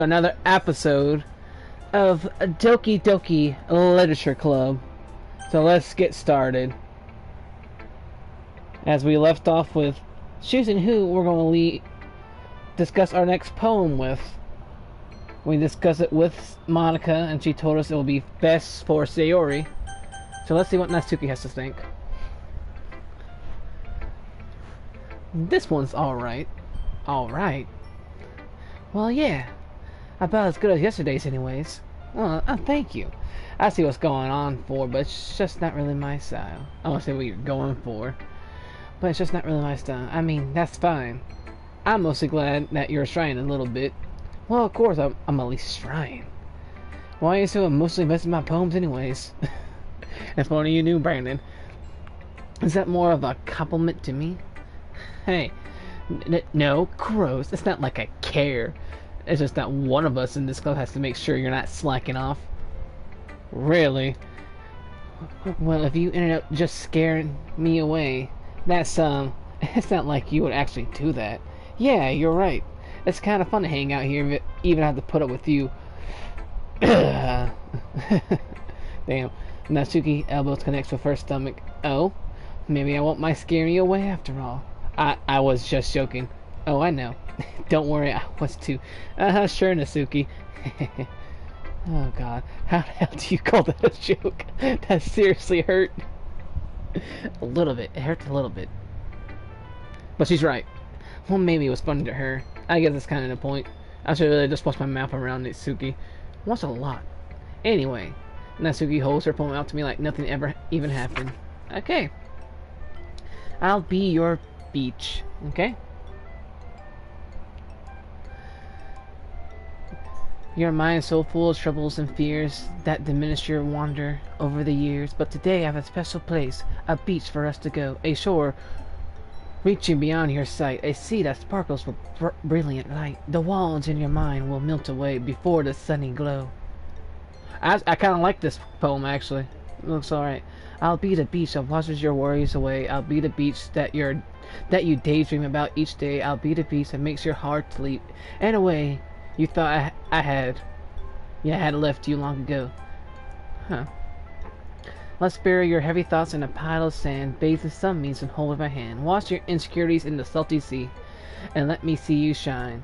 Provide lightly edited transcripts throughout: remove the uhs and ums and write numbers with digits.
Another episode of Doki Doki Literature Club. So let's get started. As we left off with choosing who we're going to discuss our next poem with. We discussed it with Monica, and she told us it will be best for Sayori. So let's see what Natsuki has to think. This one's alright. Alright. Well, yeah. About as good as yesterday's anyways. Thank you. I see what's going on for, but it's just not really my style. I won't say what you're going for, but it's just not really my style. I mean, that's fine. I'm mostly glad that you're trying a little bit. Well, of course, I'm at least trying. Why are you so mostly messing my poems anyways? If only you knew, Brandon. Is that more of a compliment to me? Hey, no, gross. It's not like I care. It's just that one of us in this club has to make sure you're not slacking off. Really? Well, if you ended up just scaring me away, that's, it's not like you would actually do that. Yeah, you're right. It's kind of fun to hang out here, even have to put up with you. Damn. Natsuki elbows connects with her stomach. Oh, maybe I won't mind scaring you away after all. I was just joking. Oh, I know. Don't worry, I was too. Sure, Natsuki. Oh, God. How the hell do you call that a joke? That seriously hurt. A little bit. It hurts a little bit. But she's right. Well, maybe it was funny to her. I guess that's kind of the point. I should really just wash my mouth around Natsuki. What's a lot? Anyway, Natsuki holds her poem out to me like nothing ever even happened. Okay. I'll be your beach. Okay? Your mind is so full of troubles and fears that diminish your wonder over the years. But today I have a special place, a beach for us to go, a shore reaching beyond your sight, a sea that sparkles with brilliant light. The walls in your mind will melt away before the sunny glow. I kind of like this poem, actually. It looks alright. I'll be the beach that washes your worries away. I'll be the beach that you daydream about each day. I'll be the beach that makes your heart leap. In a way you thought I had left you long ago. Huh. Let's bury your heavy thoughts in a pile of sand, bathe the sunbeams and hold my hand. Wash your insecurities in the salty sea, and let me see you shine.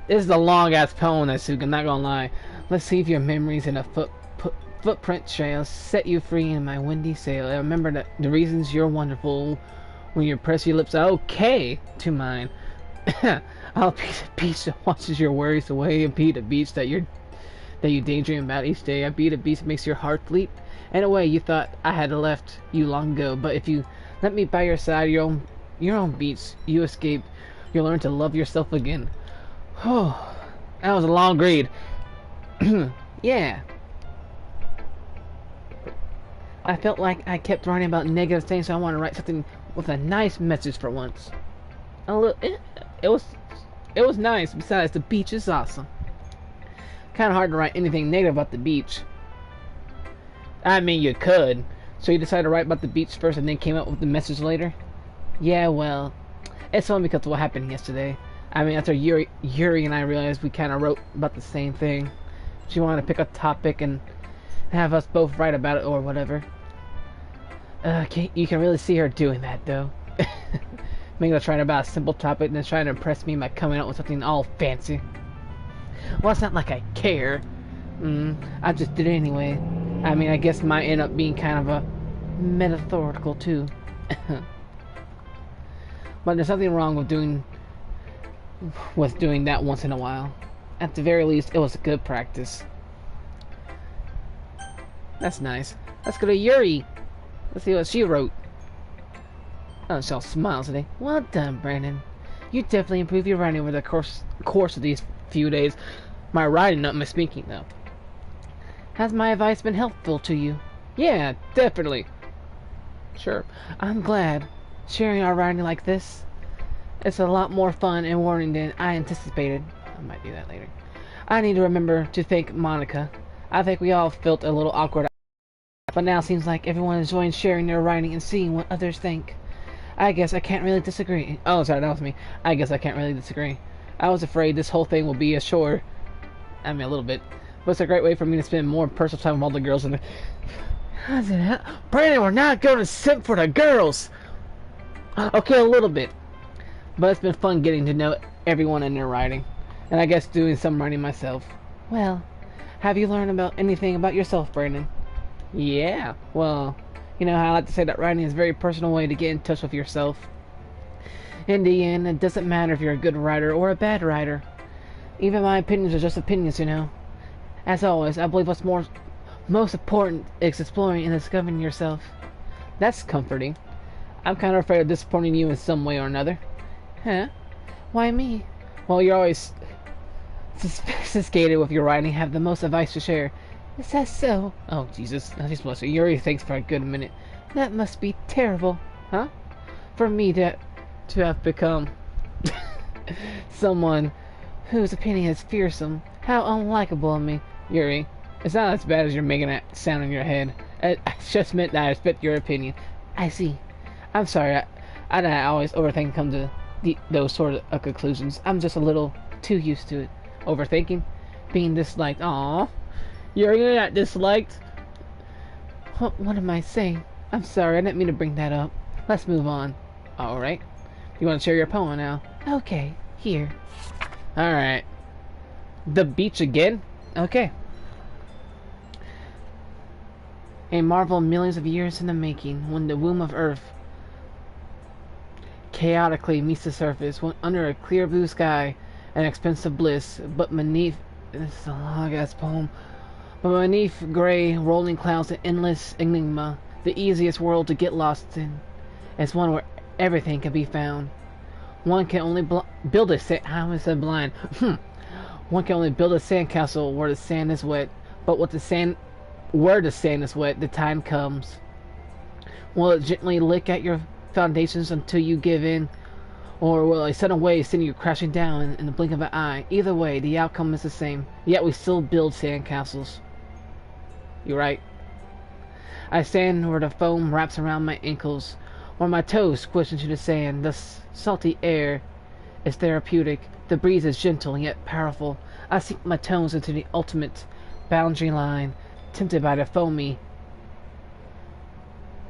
This is a long-ass poem, Natsuki, I'm not gonna lie. Let's leave your memories in a footprint trail, set you free in my windy sail. And remember that the reasons you're wonderful when you press your lips okay to mine. I'll be the beach that washes your worries away, and be the beach that you daydream about each day. I'll be the beach that makes your heart leap. In a way you thought I had left you long ago, but if you let me by your side, your own beach, you escape. You'll learn to love yourself again. Oh, that was a long read. Yeah. I felt like I kept writing about negative things, so I want to write something with a nice message for once. It was nice. Besides, the beach is awesome. Kind of hard to write anything negative about the beach. I mean, you could. So you decided to write about the beach first and then came up with the message later? Yeah, well, it's only because of what happened yesterday. I mean, after Yuri and I realized we kind of wrote about the same thing. She wanted to pick a topic and have us both write about it or whatever. You can really see her doing that, though. Making us write about a simple topic and then trying to impress me by coming up with something all fancy. Well, it's not like I care. I just did it anyway. I mean, I guess might end up being kind of a metaphorical too. But there's nothing wrong with doing that once in a while. At the very least, it was a good practice. That's nice. Let's go to Yuri. Let's see what she wrote. Oh, she all smiles today. Well done, Brandon. You definitely improved your writing over the course of these few days. My writing, not my speaking, though. Has my advice been helpful to you? Yeah, definitely. Sure. I'm glad. Sharing our writing like this, it's a lot more fun and rewarding than I anticipated. I might do that later. I need to remember to thank Monica. I think we all felt a little awkward, but now it seems like everyone is enjoying sharing their writing and seeing what others think. I guess I can't really disagree. Oh, sorry, that was me. I guess I can't really disagree. I was afraid this whole thing will be a chore I mean, a little bit. But it's a great way for me to spend more personal time with all the girls in the... How's it? Brandon, we're not going to simp for the girls! Okay, a little bit. But it's been fun getting to know everyone in their writing. And I guess doing some writing myself. Well, have you learned about anything about yourself, Brandon? Yeah, well, you know how I like to say that writing is a very personal way to get in touch with yourself. In the end, it doesn't matter if you're a good writer or a bad writer. Even my opinions are just opinions, you know. As always, I believe what's most important is exploring and discovering yourself. That's comforting. I'm kind of afraid of disappointing you in some way or another. Huh? Why me? Well, you're always sophisticated with your writing, have the most advice to share. Is that so? Oh, Jesus. Just bless you. Yuri thinks for a good minute. That must be terrible. Huh? For me to have become someone whose opinion is fearsome. How unlikable of me. Yuri, it's not as bad as you're making it sound in your head. I just meant that I respect your opinion. I see. I'm sorry. I always overthink come to those sort of conclusions. I'm just a little too used to it. Overthinking? Being disliked. Aww. You're not disliked. What am I saying? I'm sorry, I didn't mean to bring that up. Let's move on. Alright. You want to share your poem now? Okay, here. Alright. The beach again? Okay. A marvel millions of years in the making, when the womb of Earth chaotically meets the surface, when under a clear blue sky, an expensive bliss, but beneath... This is a long-ass poem. But beneath gray, rolling clouds, an endless enigma, the easiest world to get lost in, is one where everything can be found. One can only build a how is that blind? One can only build a sandcastle where the sand is wet, but where the sand is wet, the time comes. Will it gently lick at your foundations until you give in, or will a sudden wave send you crashing down in the blink of an eye? Either way, the outcome is the same. Yet we still build sandcastles. You're right. I stand where the foam wraps around my ankles, where my toes squish into the sand. The salty air is therapeutic. The breeze is gentle yet powerful. I sink my toes into the ultimate boundary line, tempted by the foamy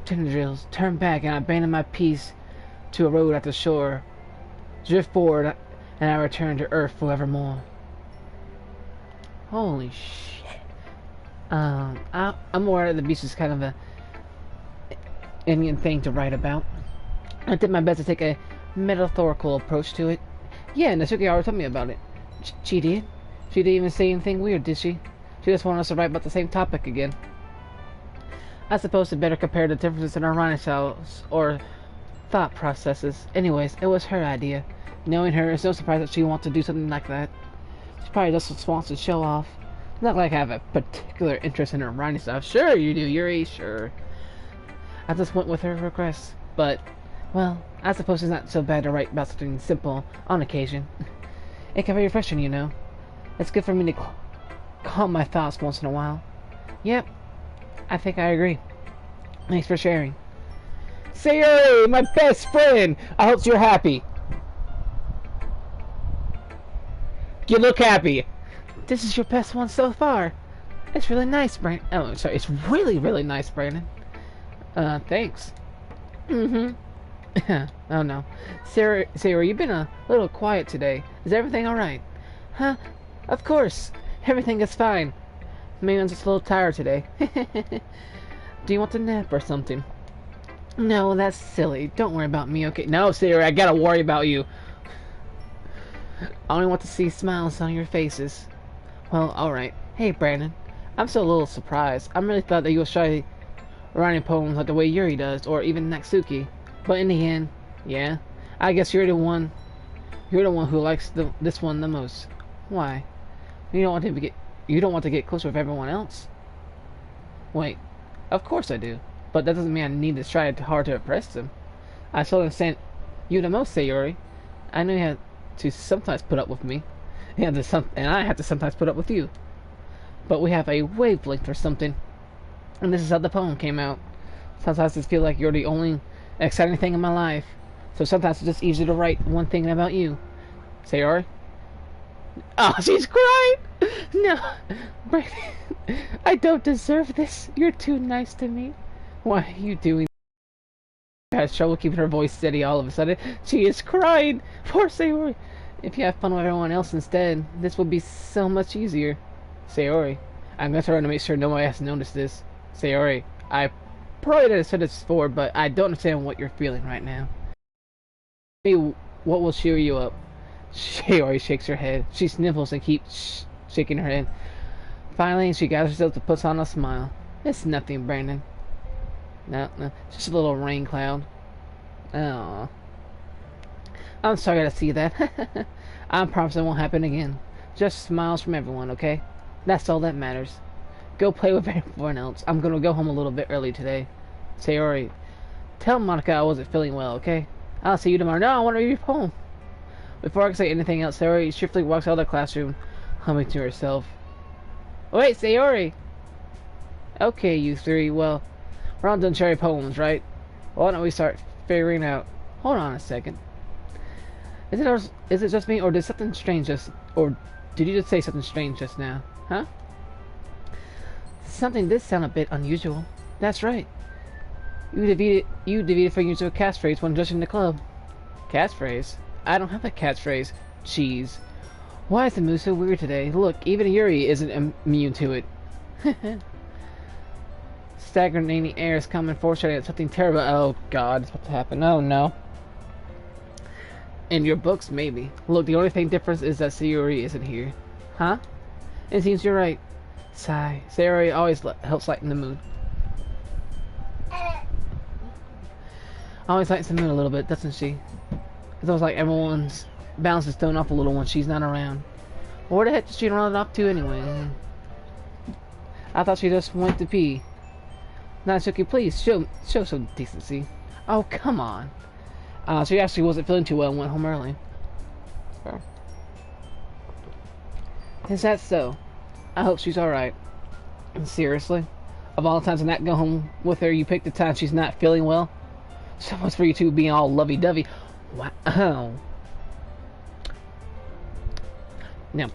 tendrils. Turn back and I abandon my peace to a road at the shore. Drift forward and I return to earth forevermore. Holy shit. I'm aware that the beach is kind of a Indian thing to write about. I did my best to take a metaphorical approach to it. Yeah, Natsuki already told me about it. She did? She didn't even say anything weird, did she? She just wanted us to write about the same topic again. I suppose to better compare the differences in our writing styles or thought processes. Anyways, it was her idea. Knowing her, it's no surprise that she wants to do something like that. She probably just wants to show off. Not like I have a particular interest in her writing stuff. Sure you do, Yuri, sure. I just went with her request. But, well, I suppose it's not so bad to write about something simple on occasion. It can be refreshing, you know. It's good for me to calm my thoughts once in a while. Yep, I think I agree. Thanks for sharing. Sayori, my best friend! I hope you're happy. You look happy. This is your best one so far. It's really nice, Brandon. Oh, sorry. It's really, really nice, Brandon. Thanks. Oh, no. Sarah, you've been a little quiet today. Is everything alright? Huh? Of course. Everything is fine. Maybe I'm just a little tired today. Do you want to nap or something? No, that's silly. Don't worry about me, okay? No, Sarah, I gotta worry about you. I only want to see smiles on your faces. Well, alright. Hey, Brandon. I'm still a little surprised. I really thought that you would try writing poems like the way Yuri does, or even Natsuki. But in the end, yeah, I guess you're the one who likes this one the most. Why? You don't want to get closer with everyone else? Wait, of course I do. But that doesn't mean I need to try hard to impress them. I still understand you the most, Sayori. I know you have to sometimes put up with me. And I have to sometimes put up with you. But we have a wavelength or something. And this is how the poem came out. Sometimes I just feel like you're the only exciting thing in my life. So sometimes it's just easier to write one thing about you. Sayori? Oh, she's crying! No, Brandon, I don't deserve this. You're too nice to me. Why are you doing? Has trouble keeping her voice steady all of a sudden. She is crying. Poor Sayori. If you have fun with everyone else instead, this would be so much easier. Sayori, I'm gonna try to make sure nobody has noticed this. Sayori, I probably didn't have said this before, but I don't understand what you're feeling right now. Maybe what will cheer you up? Sayori shakes her head. She sniffles and keeps shaking her head. Finally, she gathers herself to put on a smile. It's nothing, Brandon. No, just a little rain cloud. Oh, I'm sorry to see that. I promise it won't happen again. Just smiles from everyone, okay? That's all that matters. Go play with everyone else. I'm gonna go home a little bit early today. Sayori, tell Monica I wasn't feeling well, okay? I'll see you tomorrow. No, I want to be home. Before I can say anything else, Sayori swiftly walks out of the classroom, humming to herself. Wait, Sayori! Okay, you three, well, we're all done cherry poems, right? Why don't we start figuring out... Hold on a second. Is it just me, or did something strange just... Or did you just say something strange just now? Huh? Something did sound a bit unusual. That's right. You defeated figures of a catchphrase when judging the club. Catchphrase? I don't have a catchphrase. Cheese. Why is the mood so weird today? Look, even Yuri isn't immune to it. Stagnating air is coming, foreshadowing something terrible. Oh God, it's about to happen. Oh no. In your books, maybe. Look, the only thing difference is that Sayori isn't here. Huh? It seems you're right. Sigh. Sayori always helps lighten the mood. Always lightens the mood a little bit, doesn't she? It's almost like everyone's balance is thrown off a little when she's not around. Where the heck did she run off to anyway? I thought she just went to pee. Natsuki, please show some decency. Oh, come on. She actually wasn't feeling too well and went home early. So. Is that so? I hope she's alright. Seriously? Of all the times to not go home with her, you picked the time she's not feeling well? So much for you two being all lovey-dovey. Wow. Now,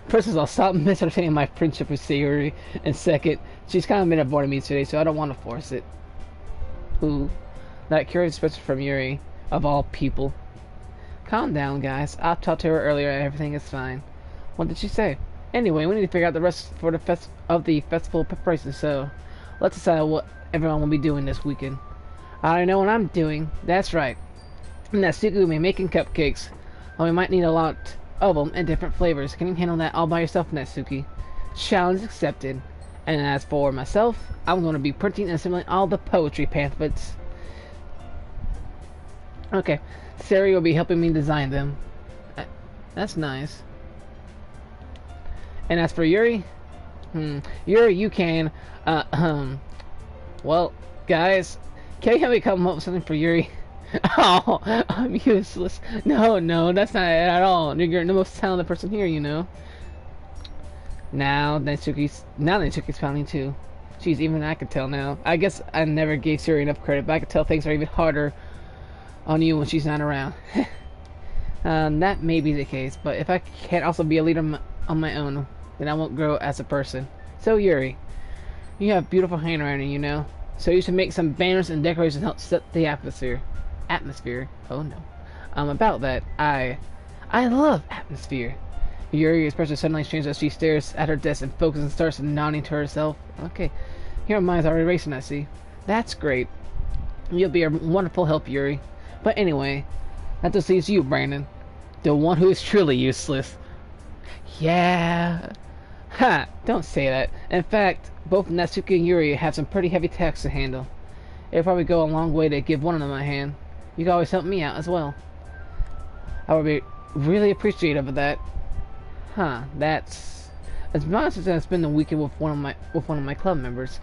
first of all, stop misunderstanding my friendship with Sayori. And second, she's kind of been avoiding me today, so I don't want to force it. Ooh. That curious expression from Yuri, of all people. Calm down, guys. I talked to her earlier and everything is fine. What did she say? Anyway, we need to figure out the rest for the festival preparation, so let's decide what everyone will be doing this weekend. I already know what I'm doing. That's right. Natsuki will be making cupcakes. Well, we might need a lot of them in different flavors. Can you handle that all by yourself, Natsuki? Challenge accepted. And as for myself, I'm going to be printing and assembling all the poetry pamphlets. Okay, Sayori will be helping me design them. That's nice. And as for Yuri, Yuri, you can, well, guys, can you help me come up with something for Yuri? Oh, I'm useless. No, that's not it at all. You're the most talented person here, you know. Now Natsuki's smiling too. Jeez, even I could tell now. I guess I never gave Sayori enough credit, but I could tell things are even harder on you when she's not around. That may be the case, but if I can't also be a leader on my own, then I won't grow as a person. So Yuri, you have beautiful handwriting, you know. So you should make some banners and decorations to help set the atmosphere. Oh no. About that, I love atmosphere. Yuri's expression suddenly changes as she stares at her desk and focuses and starts nodding to herself. Okay, your mind's already racing, I see. That's great. You'll be a wonderful help, Yuri. But anyway, that just leaves you, Brandon. The one who is truly useless. Yeah. Ha! Don't say that. In fact, both Natsuki and Yuri have some pretty heavy tasks to handle. It'll probably go a long way to give one of them a hand. You can always help me out as well. I would be really appreciative of that. Huh, that's... As much as I spend the weekend with one of my club members,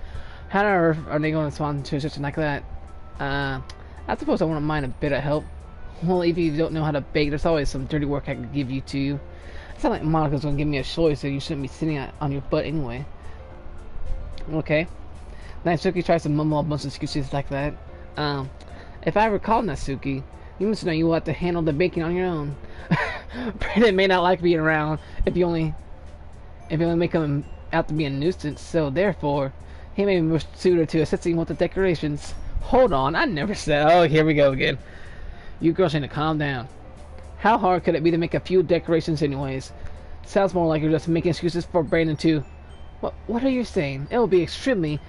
how on earth are they going to respond to a situation like that? I suppose I wouldn't mind a bit of help. Well, if you don't know how to bake, there's always some dirty work I could give you to. It's not like Monica's going to give me a choice, so you shouldn't be sitting on your butt anyway. Okay. Natsuki tries to mumble a bunch of excuses like that. If I recall, Natsuki, you must know you will have to handle the baking on your own. Brandon may not like being around if you only if it would make him out to be a nuisance, so therefore, he may be more suited to assisting with the decorations. Hold on, I never said. Oh, here we go again. You girls need to calm down. How hard could it be to make a few decorations anyways? Sounds more like you're just making excuses for Brandon to... What are you saying? It will be extremely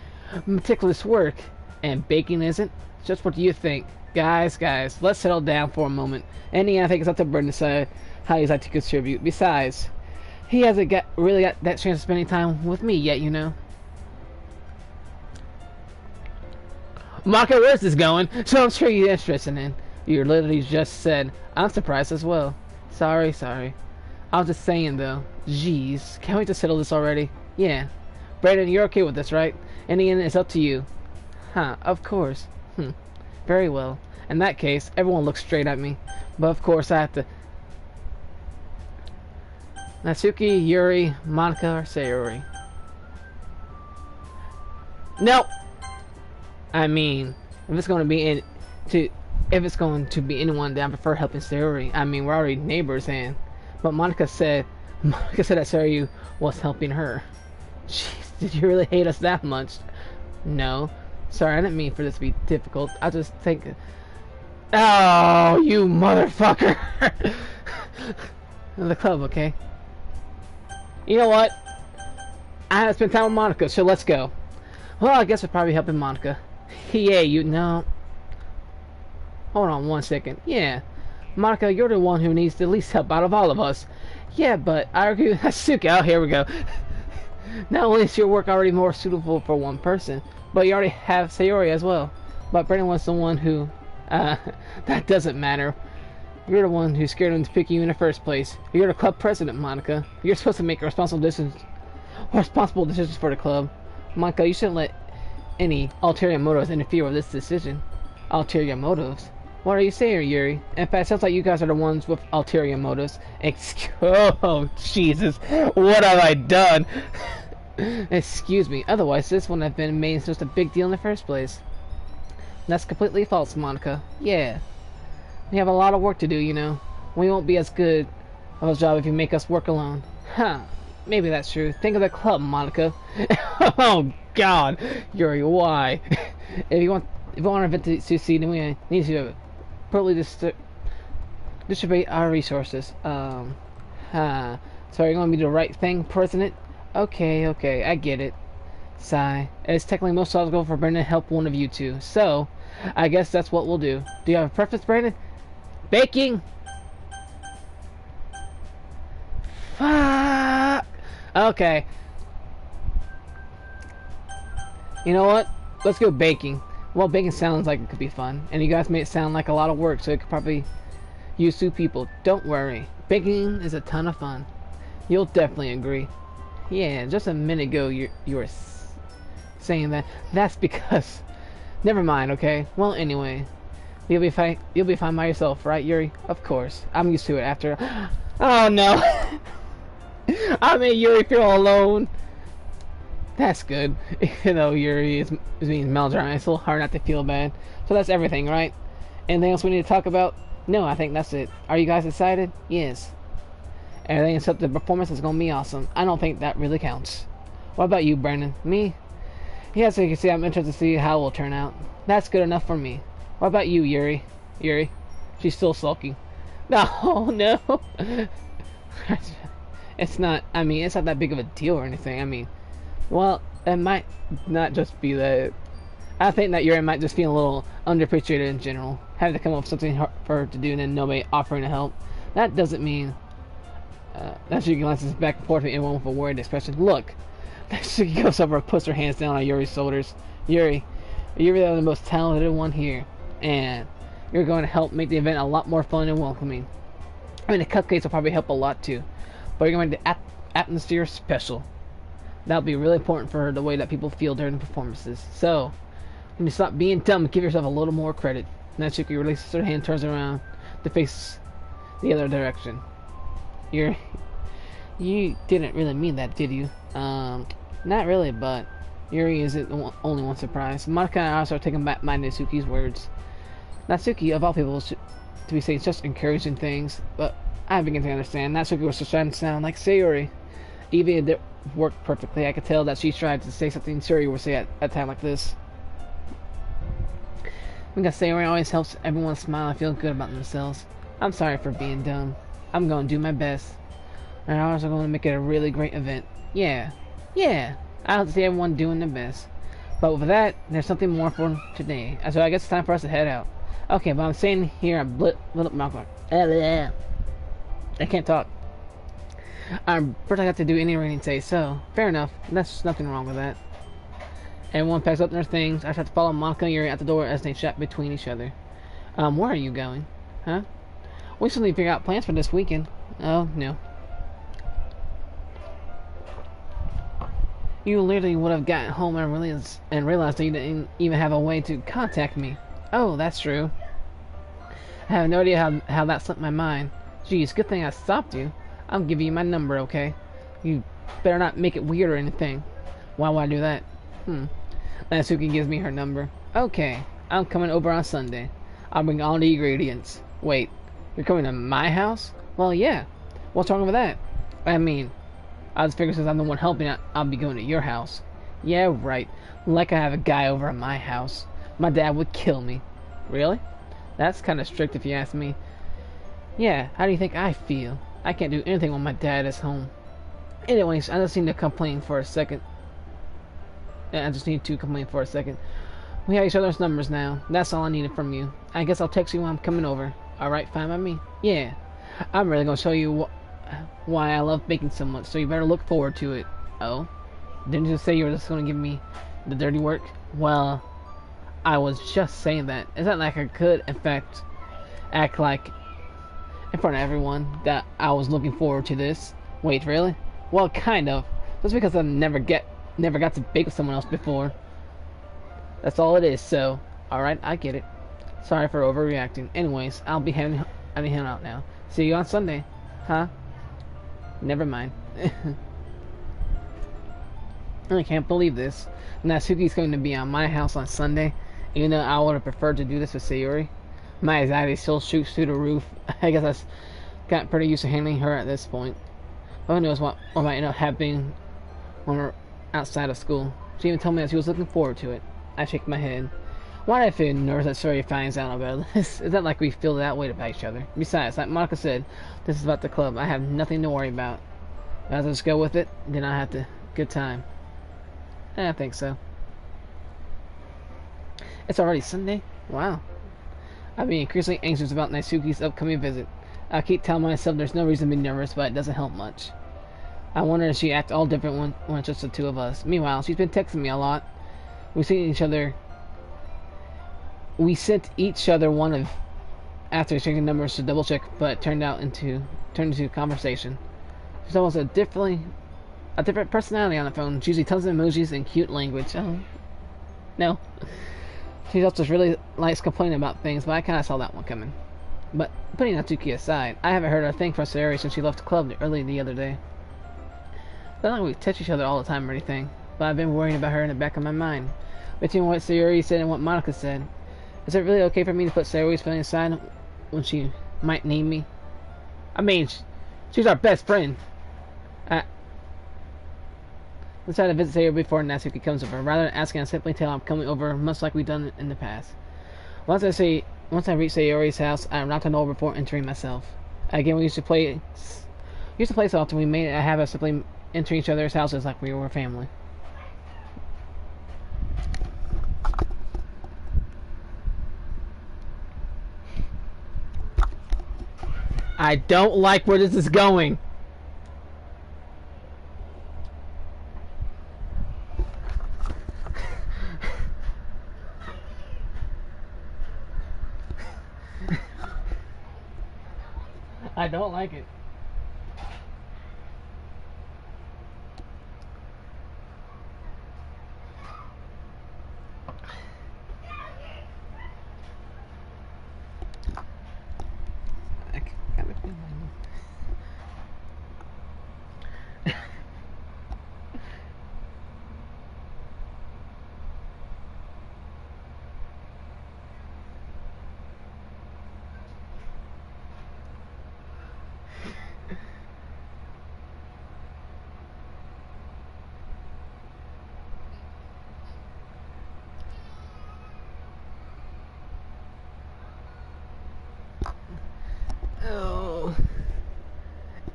meticulous work. And baking isn't? Just what do you think? Guys, let's settle down for a moment. I think it's up to Brandon to decide how he'd like to contribute. Besides, he hasn't really got that chance of spending time with me yet, you know. Maka, where's this going? So I'm sure you're interested in. You literally just said. I'm surprised as well. Sorry. I was just saying though. Jeez, can't we just settle this already? Yeah. Brandon, you're okay with this, right? In the end, it's up to you. Huh, of course. Very well. In that case, everyone looks straight at me. But of course I have to... Natsuki, Yuri, Monica, or Sayori? No! I mean, if it's going to be anyone, then I prefer helping Sayori. I mean, we're already neighbors, and... But Monica said that Sayori was helping her. Jeez, did you really hate us that much? No. Sorry, I didn't mean for this to be difficult. I just think... Oh, you motherfucker! The club, okay? You know what? I haven't spent time with Monica, so let's go. Well, I guess we're probably helping Monica. Yeah, you know... Hold on 1 second. Yeah. Monica, you're the one who needs the least help out of all of us. Yeah, but I agree with Natsuki. Oh, here we go. Not only is your work already more suitable for one person, but you already have Sayori as well. But Brandon was the one who... that doesn't matter. You're the one who scared him to pick you in the first place. You're the club president, Monica. You're supposed to make responsible decisions for the club. Monica, you shouldn't let any ulterior motives interfere with this decision. Ulterior motives? What are you saying, Yuri? In fact, it sounds like you guys are the ones with ulterior motives. Oh, Jesus. What have I done? Excuse me. Otherwise, this wouldn't have been made such a big deal in the first place. That's completely false, Monica. Yeah. We have a lot of work to do, you know. We won't be as good of a job if you make us work alone. Huh. Maybe that's true. Think of the club, Monica. Oh, God. Yuri, why? If you want our event to succeed, then we need to appropriately distribute our resources. So are you going to be the right thing, President? Okay, I get it. Sigh. It's technically most logical for Brandon to help one of you two. So, I guess that's what we'll do. Do you have a preference, Brandon? Baking! Fuck! Okay. You know what? Let's go baking. Well, baking sounds like it could be fun. And you guys made it sound like a lot of work, so it could probably use 2 people. Don't worry. Baking is a ton of fun. You'll definitely agree. Yeah, just a minute ago you were saying that. That's because... Never mind, okay? Well, anyway. You'll be fine by yourself, right, Yuri? Of course. I'm used to it after... Oh, no! I made Yuri feel alone. That's good. Even though Yuri is being melodramatic, it's a little hard not to feel bad. So that's everything, right? Anything else we need to talk about? No, I think that's it. Are you guys excited? Yes. Everything except the performance is going to be awesome. I don't think that really counts. What about you, Brandon? Me? Yeah, so you can see I'm interested to see how it will turn out. That's good enough for me. What about you, Yuri? Yuri? She's still sulking. No, no. It's not that big of a deal or anything. I mean, well, it might not just be that. I think that Yuri might just feel a little underappreciated in general. Having to come up with something for her to do and then nobody offering to help. That doesn't mean... Natsuki glances back and forth at anyone with a worried expression. Look! Natsuki goes over and puts her hands down on Yuri's shoulders. Yuri, you're really the most talented one here. And you're going to help make the event a lot more fun and welcoming. I mean, the cupcakes will probably help a lot too. But you're going to make the atmosphere special. That'll be really important for the way that people feel during the performances. So, when you stop being dumb and give yourself a little more credit. Natsuki releases her hand and turns around to face the other direction. You didn't really mean that, did you? Not really, but Yuri isn't the only one surprised. Monica and I also are taking back my Natsuki's words. Natsuki, of all people, to be saying such encouraging things, but I begin to understand. Natsuki was just trying to sound like Sayori. Even worked perfectly. I could tell that she tried to say something Sayori would say at a time like this. Because Sayori always helps everyone smile and feel good about themselves. I'm sorry for being dumb. I'm going to do my best. And I'm also going to make it a really great event. Yeah. Yeah. I hope to see everyone doing their best. But with that, there's something more for today. So I guess it's time for us to head out. Okay, but I'm saying here I'm little Malcolm. I can't talk. First I have to do any reading today, so fair enough. That's nothing wrong with that. Everyone packs up their things. I have to follow Monica and Yuri out the door as they chat between each other. Where are you going? Huh? We still need to figure out plans for this weekend. Oh, no. You literally would have gotten home and realized that you didn't even have a way to contact me. Oh, that's true. I have no idea how that slipped my mind. Geez, good thing I stopped you. I'll give you my number, okay? You better not make it weird or anything. Why would I do that? Natsuki gives me her number. Okay, I'm coming over on Sunday. I'll bring all the ingredients. Wait, you're coming to my house? Well, yeah. What's wrong with that? I mean, I just figured since I'm the one helping out, I'll be going to your house. Yeah, right. Like I have a guy over at my house. My dad would kill me. Really? That's kind of strict if you ask me. Yeah, how do you think I feel? I can't do anything when my dad is home. Anyways, I just need to complain for a second. Yeah, I just need to complain for a second. We have each other's numbers now. That's all I needed from you. I guess I'll text you when I'm coming over. Alright, fine by me. Yeah. I'm really gonna show you why I love baking so much, so you better look forward to it. Oh? Didn't you say you were just gonna give me the dirty work? Well, I was just saying that. It's not like I could, in fact, act like in front of everyone that I was looking forward to this. Wait, really? Well, kind of. Just because I never got to bake with someone else before. That's all it is, so alright, I get it. Sorry for overreacting. Anyways, I'll be heading out now. See you on Sunday. Huh? Never mind. I can't believe this. Natsuki's going to be on my house on Sunday. Even though I would have preferred to do this with Sayori. My anxiety still shoots through the roof. I guess I've gotten pretty used to handling her at this point. But who knows what might end up happening when we're outside of school. She even told me that she was looking forward to it. I shake my head. Why do I feel nervous that Sayori finds out about this? It's not like we feel that way about each other. Besides, like Monica said, this is about the club. I have nothing to worry about. If I just go with it, then I have to good time. I think so. It's already Sunday? Wow. I've been increasingly anxious about Natsuki's upcoming visit. I keep telling myself there's no reason to be nervous, but it doesn't help much. I wonder if she acts all different when it's just the two of us. Meanwhile, she's been texting me a lot. We sent each other one of after exchanging numbers to double check, but it turned into conversation. She's almost a different personality on the phone. She usually tons of emojis and cute language. Oh no. She also really likes complaining about things, but I kinda saw that one coming. But putting Natsuki aside, I haven't heard a thing from Sayori since she left the club early the other day. It's not like we touch each other all the time or anything, but I've been worrying about her in the back of my mind. Between what Sayori said and what Monica said, is it really okay for me to put Sayori's feelings aside when she might need me? I mean, she's our best friend. Let's try to visit Sayori before Natsuki comes over. Rather than asking, I simply tell her I'm coming over, much like we've done in the past. Once I reach Sayori's house, I knock on the door before entering myself. Again, we used to play so often. We made it a habit of simply entering each other's houses like we were family. I don't like where this is going. I don't like it. I kind of feel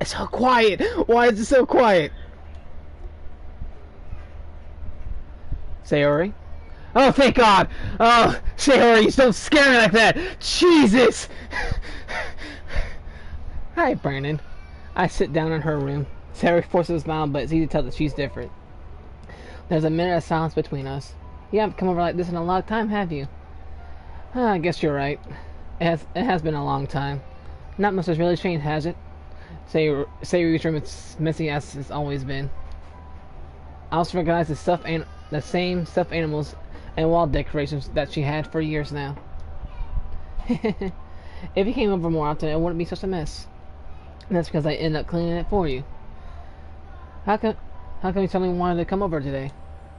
It's so quiet. Why is it so quiet? Sayori? Oh, thank God! Oh, Sayori, you don't scare me like that! Jesus! Hi, Brandon. I sit down in her room. Sayori forces a smile, but it's easy to tell that she's different. There's a minute of silence between us. You haven't come over like this in a long time, have you? I guess you're right. It has been a long time. Not much has really changed, has it? Sayori's room is messy as it's always been. I also recognize the same stuffed animals and wall decorations that she had for years now. If you came over more often, it wouldn't be such a mess. And that's because I ended up cleaning it for you. How come you suddenly wanted to come over today?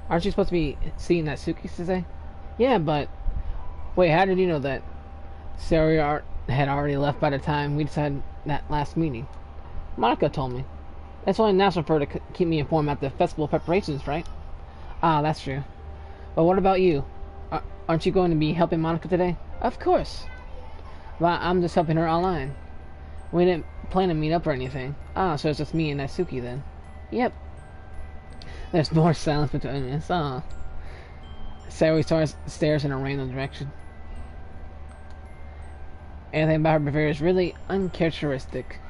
Aren't you supposed to be seeing that Suki today? Yeah, but... Wait, how did you know that? Sayori had already left by the time we decided that last meeting. Monica told me. It's only natural for her to keep me informed about the festival preparations, right? Ah, that's true. But what about you? Aren't you going to be helping Monica today? Of course. Well, I'm just helping her online. We didn't plan to meet up or anything. Ah, so it's just me and Natsuki then. Yep. There's more silence between us. Ah. Sayori stares in a random direction. Anything about her behavior is really uncharacteristic.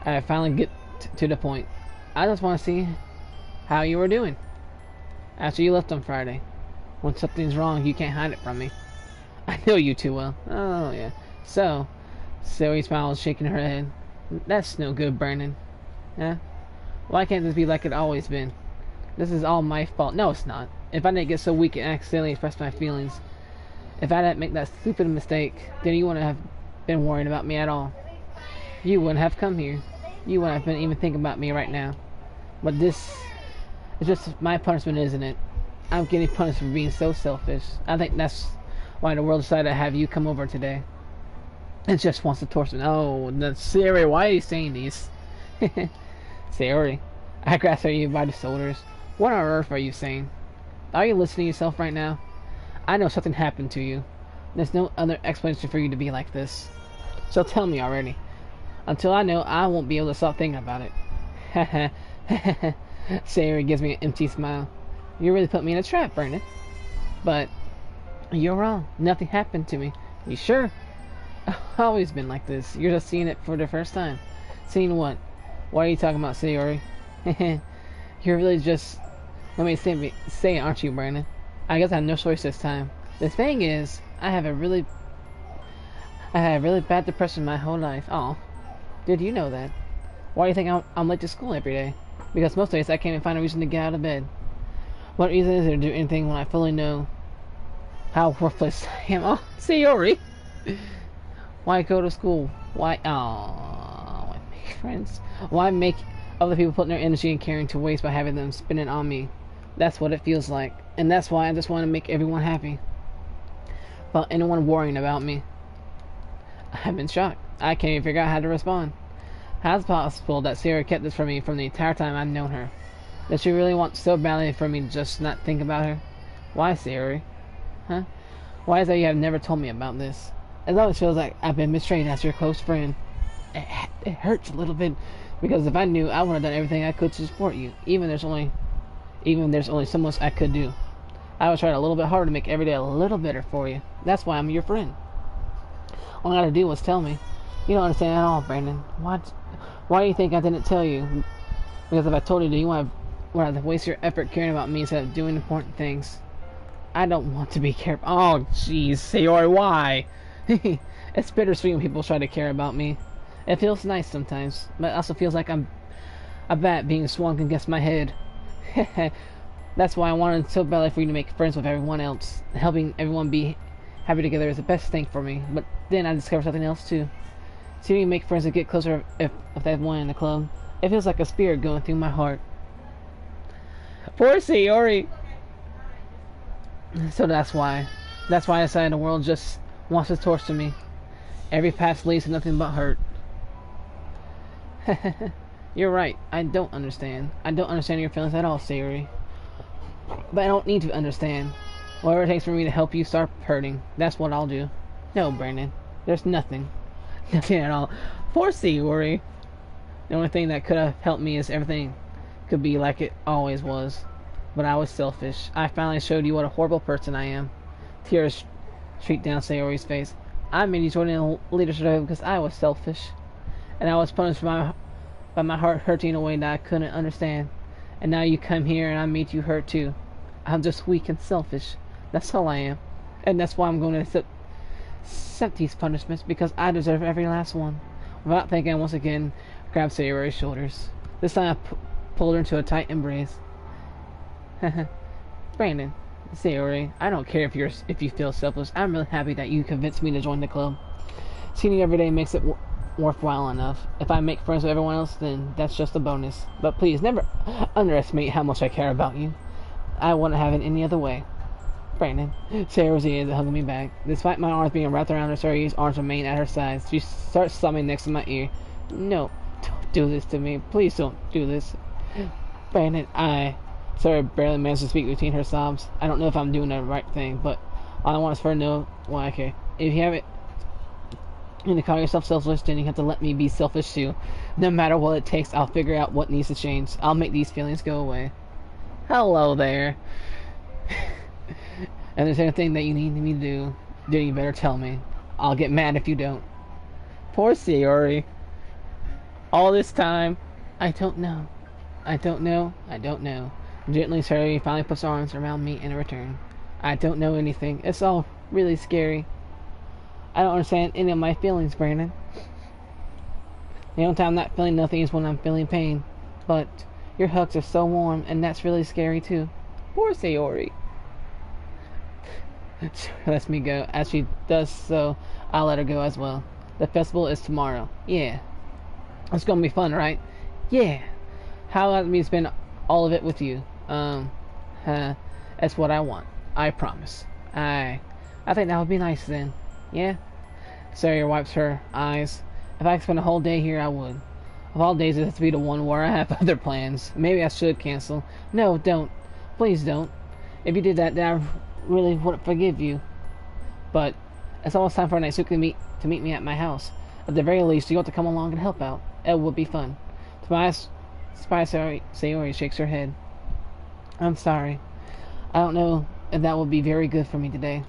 I finally get to the point. I just want to see how you were doing after you left on Friday. When something's wrong, you can't hide it from me. I know you too well. Oh, yeah. So, Sayori smiles, shaking her head. That's no good, Brandon. Huh? Why can't this be like it always been? This is all my fault. No, it's not. If I didn't get so weak and accidentally express my feelings, if I didn't make that stupid mistake, then you wouldn't have been worrying about me at all. You wouldn't have come here. You wouldn't have been even thinking about me right now. But this is just my punishment, isn't it? I'm getting punished for being so selfish. I think that's why the world decided to have you come over today. It just wants to torture me. Oh, Sayori, why are you saying these? Sayori, I grasp you by the shoulders. What on earth are you saying? Are you listening to yourself right now? I know something happened to you. There's no other explanation for you to be like this. So tell me already. Until I know, I won't be able to stop thinking about it. Sayori gives me an empty smile. You really put me in a trap, Brandon. But you're wrong. Nothing happened to me. You sure? I've always been like this. You're just seeing it for the first time. Seeing what? What are you talking about, Sayori? You're really just... Let me say it, aren't you, Brandon? I guess I have no choice this time. The thing is, I had really bad depression my whole life. Oh, did you know that? Why do you think I'm late to school every day? Because most days I can't even find a reason to get out of bed. What reason is there to do anything when I fully know how worthless I am? Oh, Sayori! Why go to school? Why make friends? Why make other people putting their energy and caring to waste by having them spend it on me? That's what it feels like. And that's why I just want to make everyone happy. About anyone worrying about me. I'm in shock. I can't even figure out how to respond. How is it possible that Sayori kept this from me from the entire time I've known her? Does she really want so badly for me to just not think about her? Why, Sayori? Huh? Why is it you have never told me about this? It always feels like I've been mistreated as your close friend. It hurts a little bit, because if I knew, I would have done everything I could to support you. Even there's only so much I could do. I would try a little bit harder to make every day a little better for you. That's why I'm your friend. All I gotta do was tell me. You don't understand at all, Brandon. Why do you think I didn't tell you? Because if I told you, do you want to waste your effort caring about me instead of doing important things? I don't want to be careful. Oh, jeez, Sayori, why? It's bittersweet when people try to care about me. It feels nice sometimes, but it also feels like I'm a bat being swung against my head. That's why I wanted so badly for you to make friends with everyone else. Helping everyone be happy together is the best thing for me. But then I discovered something else too. Seeing you make friends and get closer if they have one in the club, it feels like a spirit going through my heart. Poor Sayori. So that's why I decided the world just wants to torture me. Every path leads to nothing but hurt. You're right. I don't understand. I don't understand your feelings at all, Sayori. But I don't need to understand. Whatever it takes for me to help you start hurting, that's what I'll do. No, Brandon. There's nothing. Nothing at all. Poor Sayori. The only thing that could have helped me is everything could be like it always was. But I was selfish. I finally showed you what a horrible person I am. Tears streaked down Sayori's face. I made you join in the leadership because I was selfish. And I was punished by my heart hurting in a way that I couldn't understand. And now you come here and I made you hurt too. I'm just weak and selfish. That's all I am. And that's why I'm going to accept these punishments, because I deserve every last one. Without thinking, I once again grabbed Sayori's shoulders. This time I pulled her into a tight embrace. Brandon, Sayori, I don't care if you feel selfish. I'm really happy that you convinced me to join the club. Seeing you every day makes it worthwhile enough. If I make friends with everyone else, then that's just a bonus. But please, never underestimate how much I care about you. I wouldn't have it any other way. Brandon. Sayori's ears hugging me back. Despite my arms being wrapped around her, Sayori's arms remain at her sides. She starts sobbing next to my ear. No, don't do this to me. Please don't do this. Brandon, Sayori barely managed to speak between her sobs. I don't know if I'm doing the right thing, but all I want is for her to know why I care. If you have it and to call yourself selfish, then you have to let me be selfish too. No matter what it takes, I'll figure out what needs to change. I'll make these feelings go away. Hello there. And there's anything that you need me to do, then you better tell me. I'll get mad if you don't. Poor Sayori. All this time, I don't know. I don't know. I don't know. Gently, Sayori finally puts her arms around me in return. I don't know anything. It's all really scary. I don't understand any of my feelings, Brandon. The only time I'm not feeling nothing is when I'm feeling pain. But your hugs are so warm, and that's really scary too. Poor Sayori. She lets me go. As she does so, I'll let her go as well. The festival is tomorrow. Yeah. It's gonna be fun, right? Yeah. How about me spend all of it with you? That's what I want. I promise. I think that would be nice then. Yeah? Sayori wipes her eyes. If I could spend a whole day here, I would. Of all days, it has to be the one where I have other plans. Maybe I should cancel. No, don't. Please don't. If you did that, then I really wouldn't forgive you. But it's almost time for Naisuke to meet me at my house. At the very least, you ought to come along and help out. It would be fun. Sayori shakes her head. I'm sorry. I don't know if that would be very good for me today.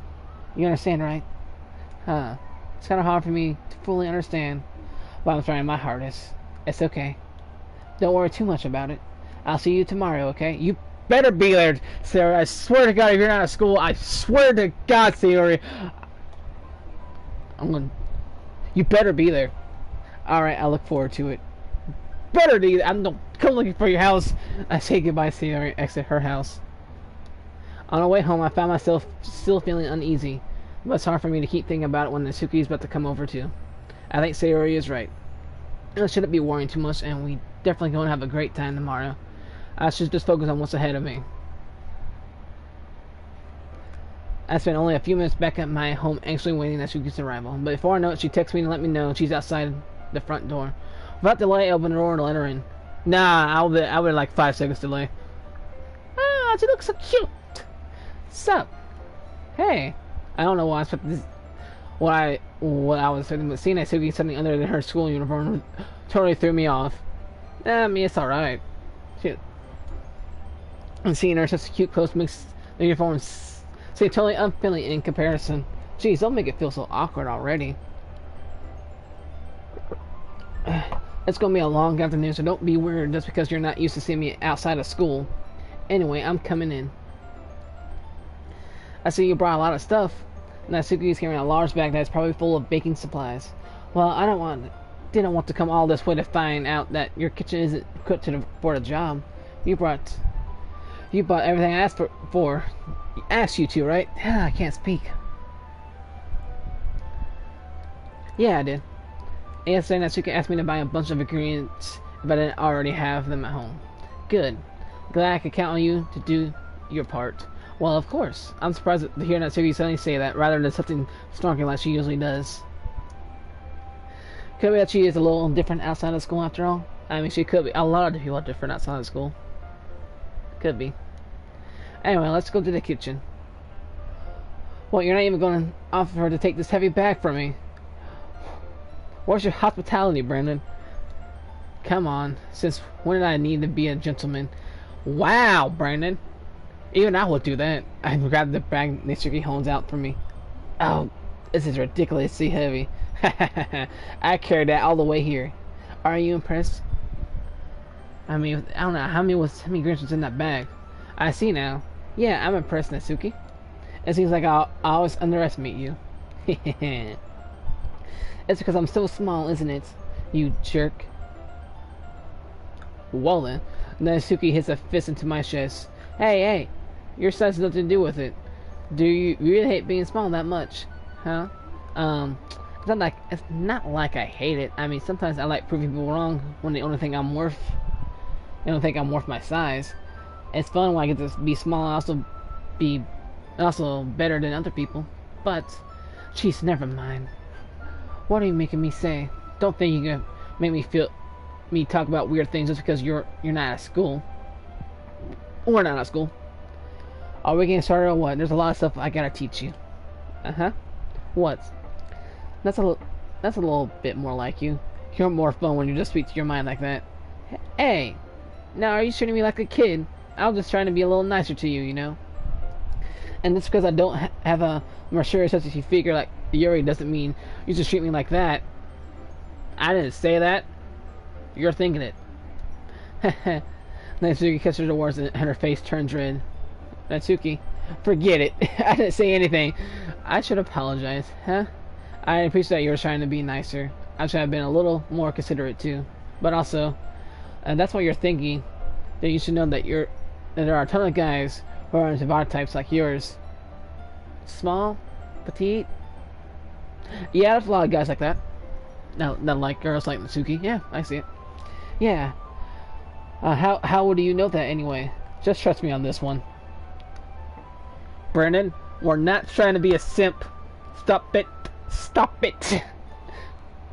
You understand, right? Huh. It's kind of hard for me to fully understand, but I'm trying my hardest. It's okay. Don't worry too much about it. I'll see you tomorrow, okay? You better be there, Sayori. I swear to God, if you're not at school, I swear to God, Sayori, you better be there. Alright, I look forward to it. Better be. I'm not come looking for your house. I say goodbye, Sayori, exit her house. On our way home, I found myself still feeling uneasy. But it's hard for me to keep thinking about it when Natsuki's about to come over too. I think Sayori is right. I shouldn't be worrying too much, and we definitely going to have a great time tomorrow. I should just focus on what's ahead of me. I spent only a few minutes back at my home anxiously waiting Natsuki's arrival. But before I know it, she texts me to let me know she's outside the front door. Without delay, I opened the door to let her in. Nah, I would like 5 seconds delay. Ah, she looks so cute. Sup? Hey. I don't know why I expected this. What I was expecting, but seeing Natsuki something other than her school uniform totally threw me off. I mean, it's alright. And seeing her such cute clothes makes the uniform seem totally unfriendly in comparison. Jeez, don't make it feel so awkward already. It's gonna be a long afternoon, so don't be weird just because you're not used to seeing me outside of school. Anyway, I'm coming in. I see you brought a lot of stuff. Natsuki is carrying a large bag that's probably full of baking supplies. Well, I didn't want to come all this way to find out that your kitchen isn't equipped for the job. You brought everything I asked for. Asked you to, right? I can't speak. Yeah, I did. Yesterday, Natsuki asked me to buy a bunch of ingredients if I didn't already have them at home. Good. Glad I could count on you to do your part. Well, of course. I'm surprised to hear Natsuki suddenly say that, rather than something snarky like she usually does. Could be that she is a little different outside of school after all. I mean, she could be. A lot of people are different outside of school. Could be. Anyway, let's go to the kitchen. Well, you're not even going to offer her to take this heavy bag from me. Where's your hospitality, Brandon? Come on. Since when did I need to be a gentleman? Wow, Brandon. Even I would do that. I grabbed the bag Natsuki holds out for me. Oh, this is ridiculously heavy. I carried that all the way here. Are you impressed? I mean, I don't know how many grams was in that bag. I see now. Yeah, I'm impressed, Natsuki. It seems like I always underestimate you. It's because I'm so small, isn't it? You jerk. Well then, Natsuki hits a fist into my chest. Hey, your size has nothing to do with it. Do you really hate being small that much? Huh? It's not like I hate it. I mean, sometimes I like proving people wrong when they don't think I'm worth my size. It's fun when I get to be small and also better than other people. But, jeez, never mind. What are you making me say? Don't think you can make me talk about weird things just because you're not at school. We're not at school. Are we getting started or what? There's a lot of stuff I gotta teach you. What? That's a little bit more like you. You're more fun when you just speak to your mind like that. Hey, now are you treating me like a kid? I was just trying to be a little nicer to you, you know. And just because I don't have a mature sense of figure like Yuri doesn't mean you just treat me like that. I didn't say that. You're thinking it. Natsuki kisses her words and her face turns red. Natsuki, forget it. I didn't say anything. I should apologize, huh? I appreciate you were trying to be nicer. I should have been a little more considerate too. But also, that's why you're thinking that you should know that there are a ton of guys who are into body types like yours. Small, petite. Yeah, there's a lot of guys like that. No, not like girls like Natsuki. Yeah, I see it. Yeah. How do you know that anyway? Just trust me on this one. Brennan, we're not trying to be a simp. Stop it. Stop it.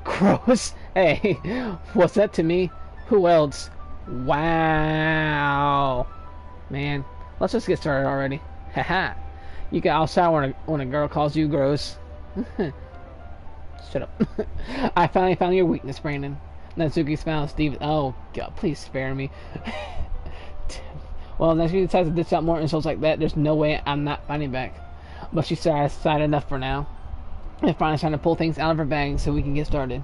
Gross. Hey, what's that to me? Who else? Wow. Man, let's just get started already. Haha. You get all sour when a girl calls you gross. Shut up. I finally found your weakness, Brandon. Natsuki smiles. Steve. Oh, God, please spare me. Well, if Natsuki decides to dish out more insults like that, there's no way I'm not fighting back. But she's satisfied enough for now. And finally trying to pull things out of her bag so we can get started.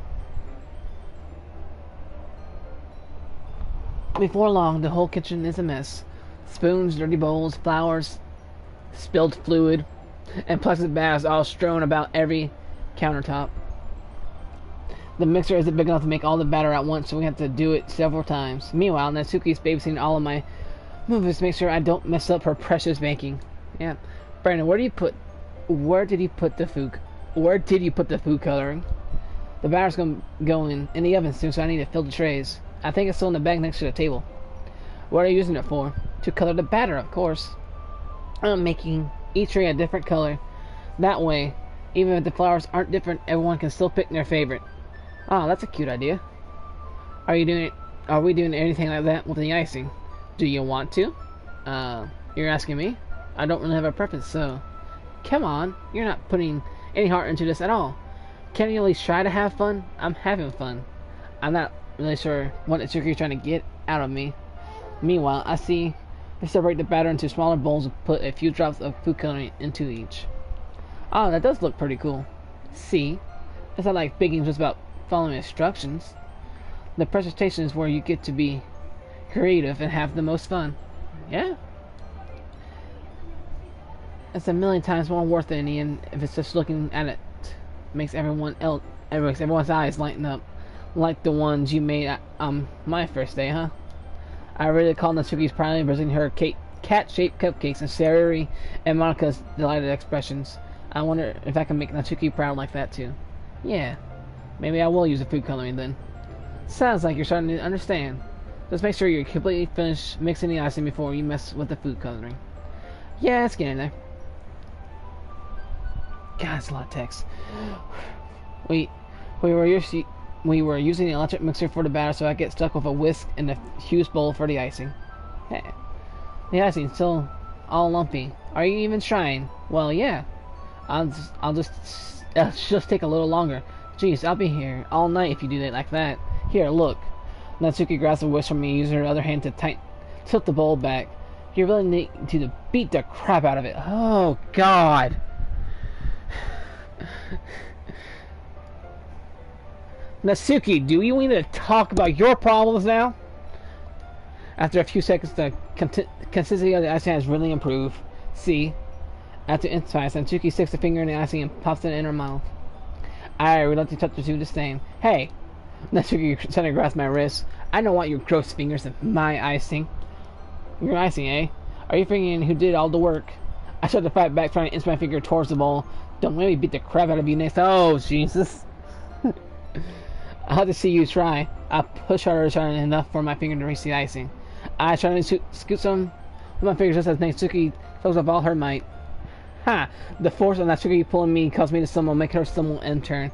Before long, the whole kitchen is a mess. Spoons, dirty bowls, flowers, spilled fluid, and plastic bags all strewn about every countertop. The mixer isn't big enough to make all the batter at once, so we have to do it several times. Meanwhile, Natsuki's babysitting all of my movements to make sure I don't mess up her precious baking. Yeah. Brandon, where did you put the food coloring? The batter's gonna go in the oven soon, so I need to fill the trays. I think it's still in the bag next to the table. What are you using it for? To color the batter, of course. I'm making each tray a different color. That way, even if the flowers aren't different, everyone can still pick their favorite. Oh, that's a cute idea. Are we doing anything like that with the icing? Do you want to? You're asking me? I don't really have a preference, so... Come on, you're not putting any heart into this at all. Can't you at least try to have fun? I'm having fun. I'm not really sure what Itsuki's trying to get out of me. Meanwhile, I see they separate the batter into smaller bowls and put a few drops of food coloring into each. Oh, that does look pretty cool. See? It's not like baking just about following instructions. The presentation is where you get to be creative and have the most fun. Yeah? It's a million times more worth it in the end if it's just looking at it makes everyone's eyes lighten up. Like the ones you made at my first day, huh? I really called Natsuki's proudly presenting her cat-shaped cupcakes and Sayori and Monika's delighted expressions. I wonder if I can make Natsuki proud like that too. Yeah, maybe I will use the food coloring then. Sounds like you're starting to understand. Just make sure you're completely finished mixing the icing before you mess with the food coloring. Yeah, it's getting there. God, it's a lot of text. We were using the electric mixer for the batter, so I get stuck with a whisk and a huge bowl for the icing. Hey, the icing's still all lumpy. Are you even trying? Well, yeah. I'll just take a little longer. Jeez, I'll be here all night if you do it like that. Here, look. Natsuki grabs the whisk from me, using her other hand to tilt the bowl back. You really need to beat the crap out of it. Oh, God. Natsuki, do you need to talk about your problems now? After a few seconds, the consistency of the icing has really improved. See? After insights, Natsuki sticks a finger in the icing and pops it in her mouth. I reluctantly touch her to the stain. Hey! Natsuki suddenly grasps my wrist. I don't want your gross fingers in my icing. Your icing, eh? Are you thinking who did all the work? I start to fight back, trying to inch my finger towards the bowl. Don't let me beat the crap out of you next. Oh, Jesus. I'll have to see you try. I push harder, trying enough for my finger to reach the icing. I try to scoot some with my fingers just as Natsuki throws up all her might. Ha! The force of Natsuki pulling me caused me to stumble, making her stumble and turn.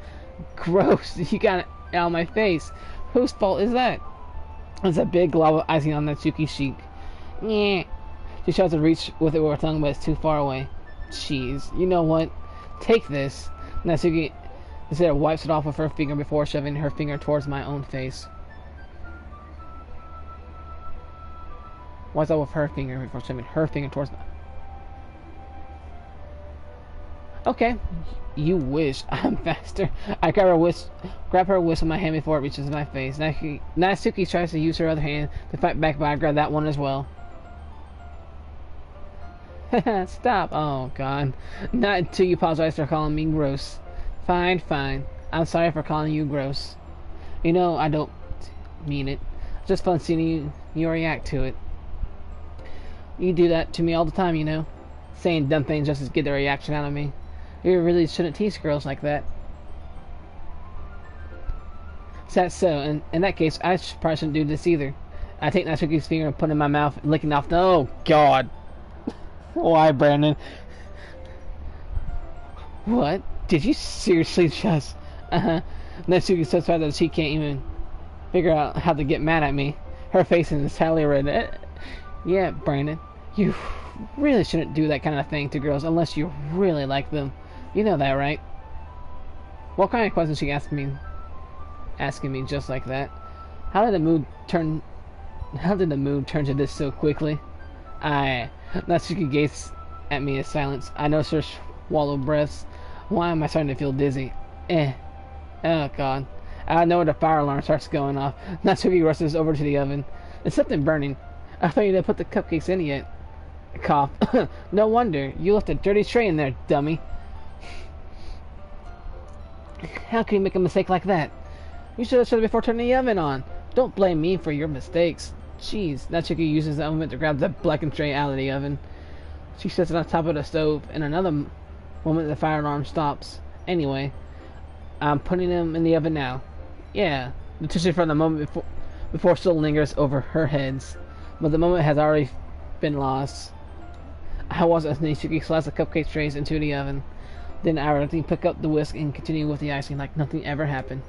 Gross! You got it out of my face. Whose fault is that? There's a big glob of icing on Natsuki's cheek. Yeah. She tries to reach with it with her tongue, but it's too far away. Jeez. You know what? Take this. Natsuki instead wipes it off with her finger before shoving her finger towards my own face. Wipes off with her finger before shoving her finger towards my... Okay. You wish. I'm faster. I grab her wrist with my hand before it reaches my face. Natsuki tries to use her other hand to fight back, but I grab that one as well. Stop. Oh, God. Not until you apologize for calling me gross. Fine, fine. I'm sorry for calling you gross. You know, I don't mean it. It's just fun seeing you react to it. You do that to me all the time, you know. Saying dumb things just to get the reaction out of me. You really shouldn't tease girls like that. That's so. In that case, I probably shouldn't do this either. I take Natsuki's finger and put it in my mouth, licking off the... Oh, God. Why, Brandon? What? Did you seriously just... Natsuki's so sad that she can't even figure out how to get mad at me. Her face is entirely red. Yeah, Brandon. You really shouldn't do that kind of thing to girls unless you really like them. You know that, right? What kind of question she asking me just like that? How did the mood turn to this so quickly? Natsuki gazes at me in silence. I notice her swallow breaths. Why am I starting to feel dizzy? Oh, God. Out of nowhere, the fire alarm starts going off. Natsuki rushes over to the oven. There's something burning. I thought you didn't put the cupcakes in yet. Cough. No wonder. You left a dirty tray in there, dummy. How can you make a mistake like that? You should have said it before turning the oven on. Don't blame me for your mistakes. Jeez. Natsuki uses the moment to grab the blackened tray out of the oven. She sets it on top of the stove. In another moment, the fire alarm stops. Anyway, I'm putting them in the oven now. Yeah. The tension from the moment before still lingers over her heads. But the moment has already been lost. I watched as Natsuki slides the cupcake trays into the oven. Then I reluctantly pick up the whisk and continue with the icing like nothing ever happened.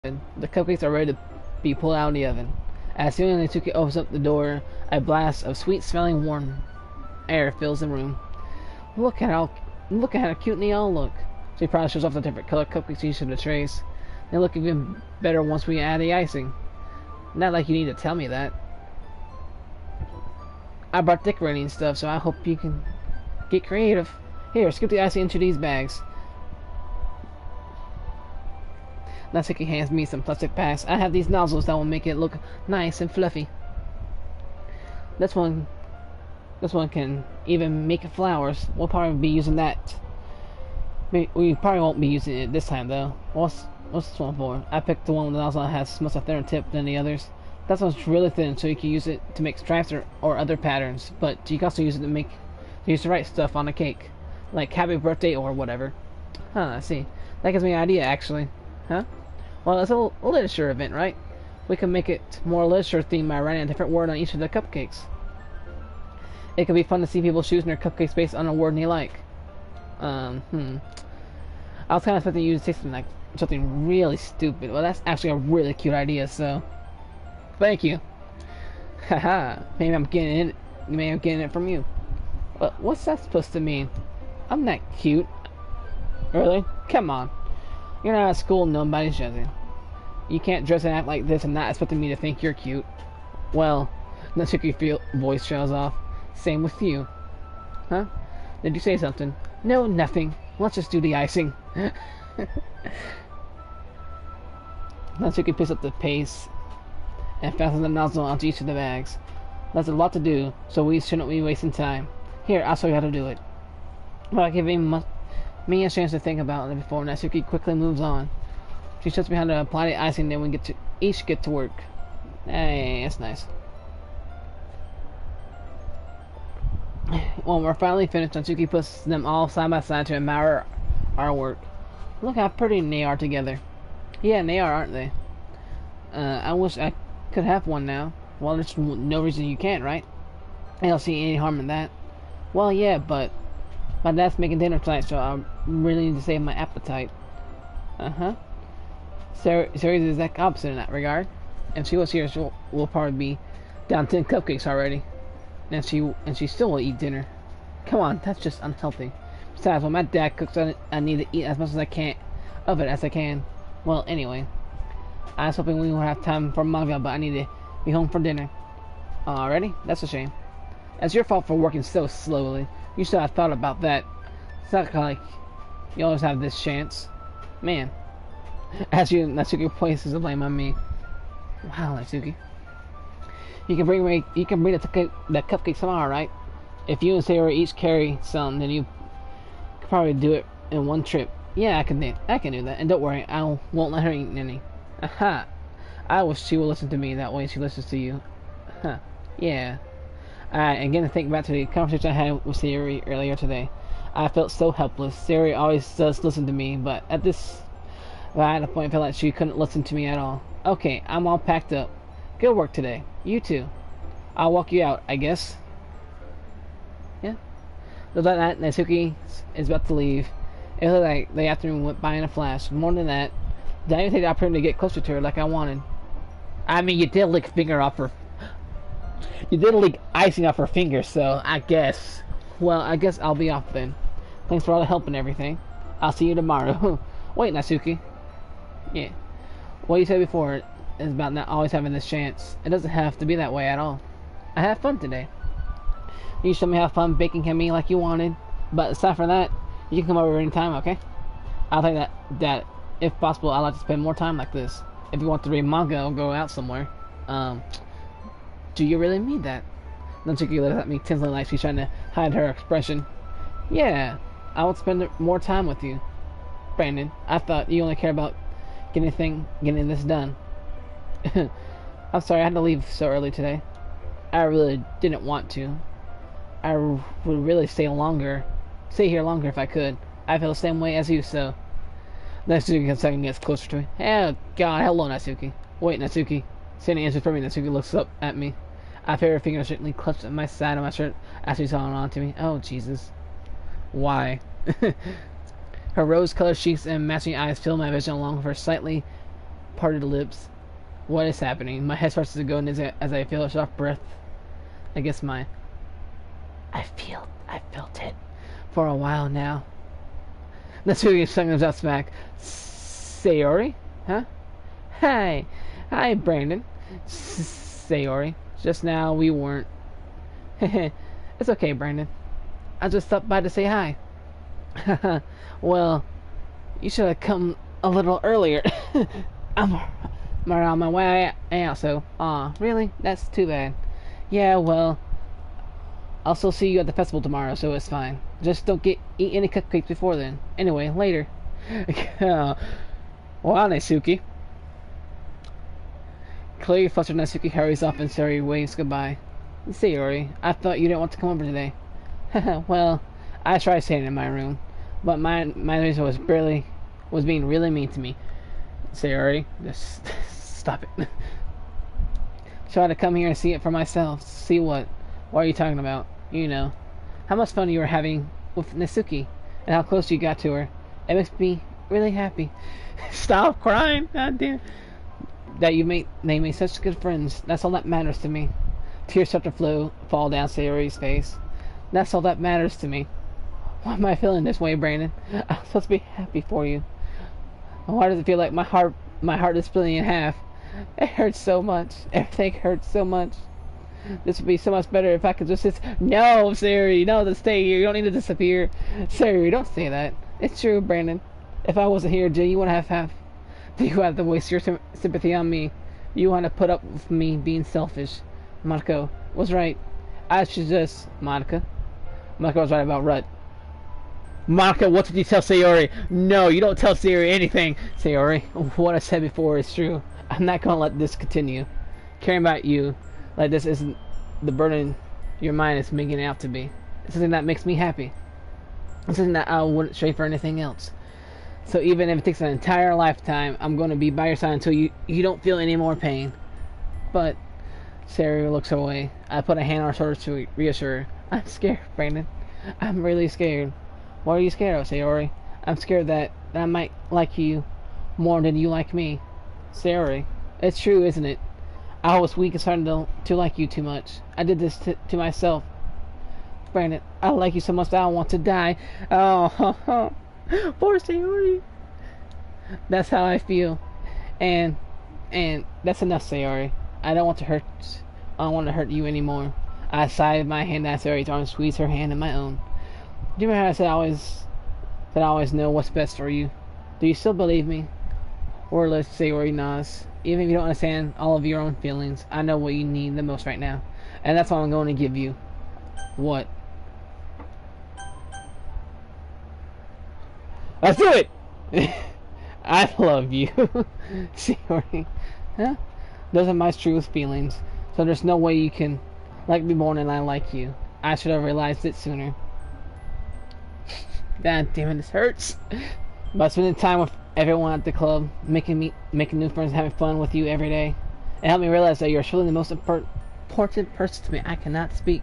The cupcakes are ready to be pulled out of the oven. As soon as Natsuki opens up the door, a blast of sweet-smelling warm air fills the room. Look at how cute they all look. She probably shows off the different color cupcakes each of the trays. They look even better once we add the icing. Not like you need to tell me that. I brought decorating stuff, so I hope you can get creative. Here, scoop the icing into these bags. Natsuki hands me some plastic bags. I have these nozzles that will make it look nice and fluffy. This one can even make flowers. We'll probably be using that. We probably won't be using it this time, though. What's this one for? I picked the one with the nozzle that has much a thinner tip than the others. That one's really thin, so you can use it to make stripes or other patterns. But you can also use it to use the right stuff on a cake, like happy birthday or whatever. Huh? I see. That gives me an idea, actually. Huh? Well, it's a literature event, right? We can make it more literature themed by writing a different word on each of the cupcakes. It could be fun to see people choosing their cupcakes based on a word they like. I was kind of expecting you to say something really stupid. Well, that's actually a really cute idea, so thank you. Haha. Maybe I'm getting it from you. But what's that supposed to mean? I'm not cute. Really? Come on. You're not at school, nobody's judging. You can't dress and act like this and not expecting me to think you're cute. Well, Natsuki voice trails off. Same with you. Huh? Did you say something? No, nothing. Let's just do the icing. Natsuki picks up the pace and fastens the nozzle onto each of the bags. That's a lot to do, so we shouldn't be wasting time. Here, I'll show you how to do it. Without giving me a chance to think about it before, Natsuki quickly moves on. She shows me how to apply the icing, then we each get to work. Hey, that's nice. When we're finally finished, Natsuki puts them all side by side to admire our work. Look how pretty they are together. Yeah, they are, aren't they? I wish I could have one now. Well, there's no reason you can't, right? I don't see any harm in that. Well, yeah, but my dad's making dinner tonight, so I really need to save my appetite. Uh-huh. Sayori's the exact opposite in that regard. If she was here, we'll probably be down 10 cupcakes already. And she still will eat dinner. Come on, that's just unhealthy. Besides, when my dad cooks, I need to eat as much as I can of it as I can. Well, anyway, I was hoping we would have time for manga, but I need to be home for dinner. Already? That's a shame. It's your fault for working so slowly. You should have thought about that. It's not like you always have this chance. Man. As Natsuki places the blame on me. Wow, Natsuki. You can bring the cupcakes tomorrow, right? If you and Sayori each carry some, then you could probably do it in one trip. Yeah, I can do that. And don't worry, I won't let her eat any. Aha! I wish she would listen to me that way she listens to you. Huh. Yeah. Again, to think back to the conversation I had with Sayori earlier today. I felt so helpless. Sayori always does listen to me, but at a point I felt like she couldn't listen to me at all. Okay, I'm all packed up. Good work today. You too. I'll walk you out, I guess. Yeah. With that, Natsuki is about to leave. It looked like the afternoon went by in a flash. More than that, did I even take the opportunity to get closer to her like I wanted? I mean, you did lick icing off her finger, so I guess. Well, I guess I'll be off then. Thanks for all the help and everything. I'll see you tomorrow. Wait, Natsuki. Yeah. What you said before is about not always having this chance. It doesn't have to be that way at all. I had fun today. You showed me how fun baking can be like you wanted. But aside from that, you can come over anytime, okay? I'll think that if possible, I'd like to spend more time like this. If you want to read manga or go out somewhere. Do you really mean that? Natsuki looks at me tensely like she's trying to hide her expression. Yeah, I would spend more time with you. Brandon, I thought you only care about getting this done. I'm sorry I had to leave so early today. I really didn't want to. I would really stay here longer if I could. I feel the same way as you, so. Natsuki gets closer to me. Oh god, hello Natsuki. Wait, Natsuki. Sending answers for me, Natsuki looks up at me. I feel her fingers gently clutched at my side of my shirt as she's holding on to me. Oh, Jesus. Why? Her rose-colored cheeks and matching eyes fill my vision along with her slightly parted lips. What is happening? My head starts to go as I feel a sharp breath. I guess I felt it for a while now. Natsuki sung out smack. Sayori? Huh? Hi, Brandon. Sayori. Just now we weren't. It's okay, Brandon. I just stopped by to say hi. Well, you should have come a little earlier. I'm on my way out, so. Aw, really? That's too bad. Yeah, well, I'll still see you at the festival tomorrow, so it's fine. Just don't eat any cupcakes before then. Anyway, later. Wow, Natsuki. Clearly flustered, Natsuki hurries off and Sayori waves goodbye. Sayori, I thought you didn't want to come over today. Well, I tried staying in my room, but my reason was being really mean to me. Sayori, just stop it. Try to come here and see it for myself. See what? What are you talking about? You know. How much fun you were having with Natsuki, and how close you got to her. It makes me really happy. Stop crying! God damn. That they made such good friends. That's all that matters to me. Tears start to fall down Sayori's face. That's all that matters to me. Why am I feeling this way, Brandon? I'm supposed to be happy for you. Why does it feel like my heart is splitting in half? It hurts so much. Everything hurts so much. This would be so much better if I could just No, Sayori, no, to stay here. You don't need to disappear. Sayori, don't say that. It's true, Brandon. If I wasn't here, Jay, you wouldn't have you have to waste your sympathy on me. You want to put up with me being selfish. Monaco was right. I should just... Monaco was right about Rut. Monaco, what did you tell Sayori? No, you don't tell Sayori anything. Sayori, what I said before is true. I'm not going to let this continue. Caring about you like this isn't the burden your mind is making it out to be. It's something that makes me happy. It's something that I wouldn't trade for anything else. So even if it takes an entire lifetime, I'm going to be by your side until you don't feel any more pain. But Sayori looks away. I put a hand on her shoulder to reassure her. I'm scared, Brandon. I'm really scared. What are you scared of, Sayori? I'm scared that I might like you more than you like me. Sayori, it's true, isn't it? I was weak and starting to like you too much. I did this to myself. Brandon, I like you so much that I want to die. Oh, poor Sayori. That's how I feel. And that's enough, Sayori. I don't want to hurt you anymore. I sided my hand down Sayori's arm and squeezed her hand in my own. Do you remember how I said I always know what's best for you? Do you still believe me? Wordless, Sayori nods. Even if you don't understand all of your own feelings, I know what you need the most right now. And that's what I'm going to give you. What? Let's do it! I love you. Sayori. Huh? Those are my truest feelings. So there's no way you can like me more than I like you. I should have realized it sooner. God damn it, this hurts. But spending time with everyone at the club, making new friends, and having fun with you every day, it helped me realize that you're truly the most important person to me. I cannot speak.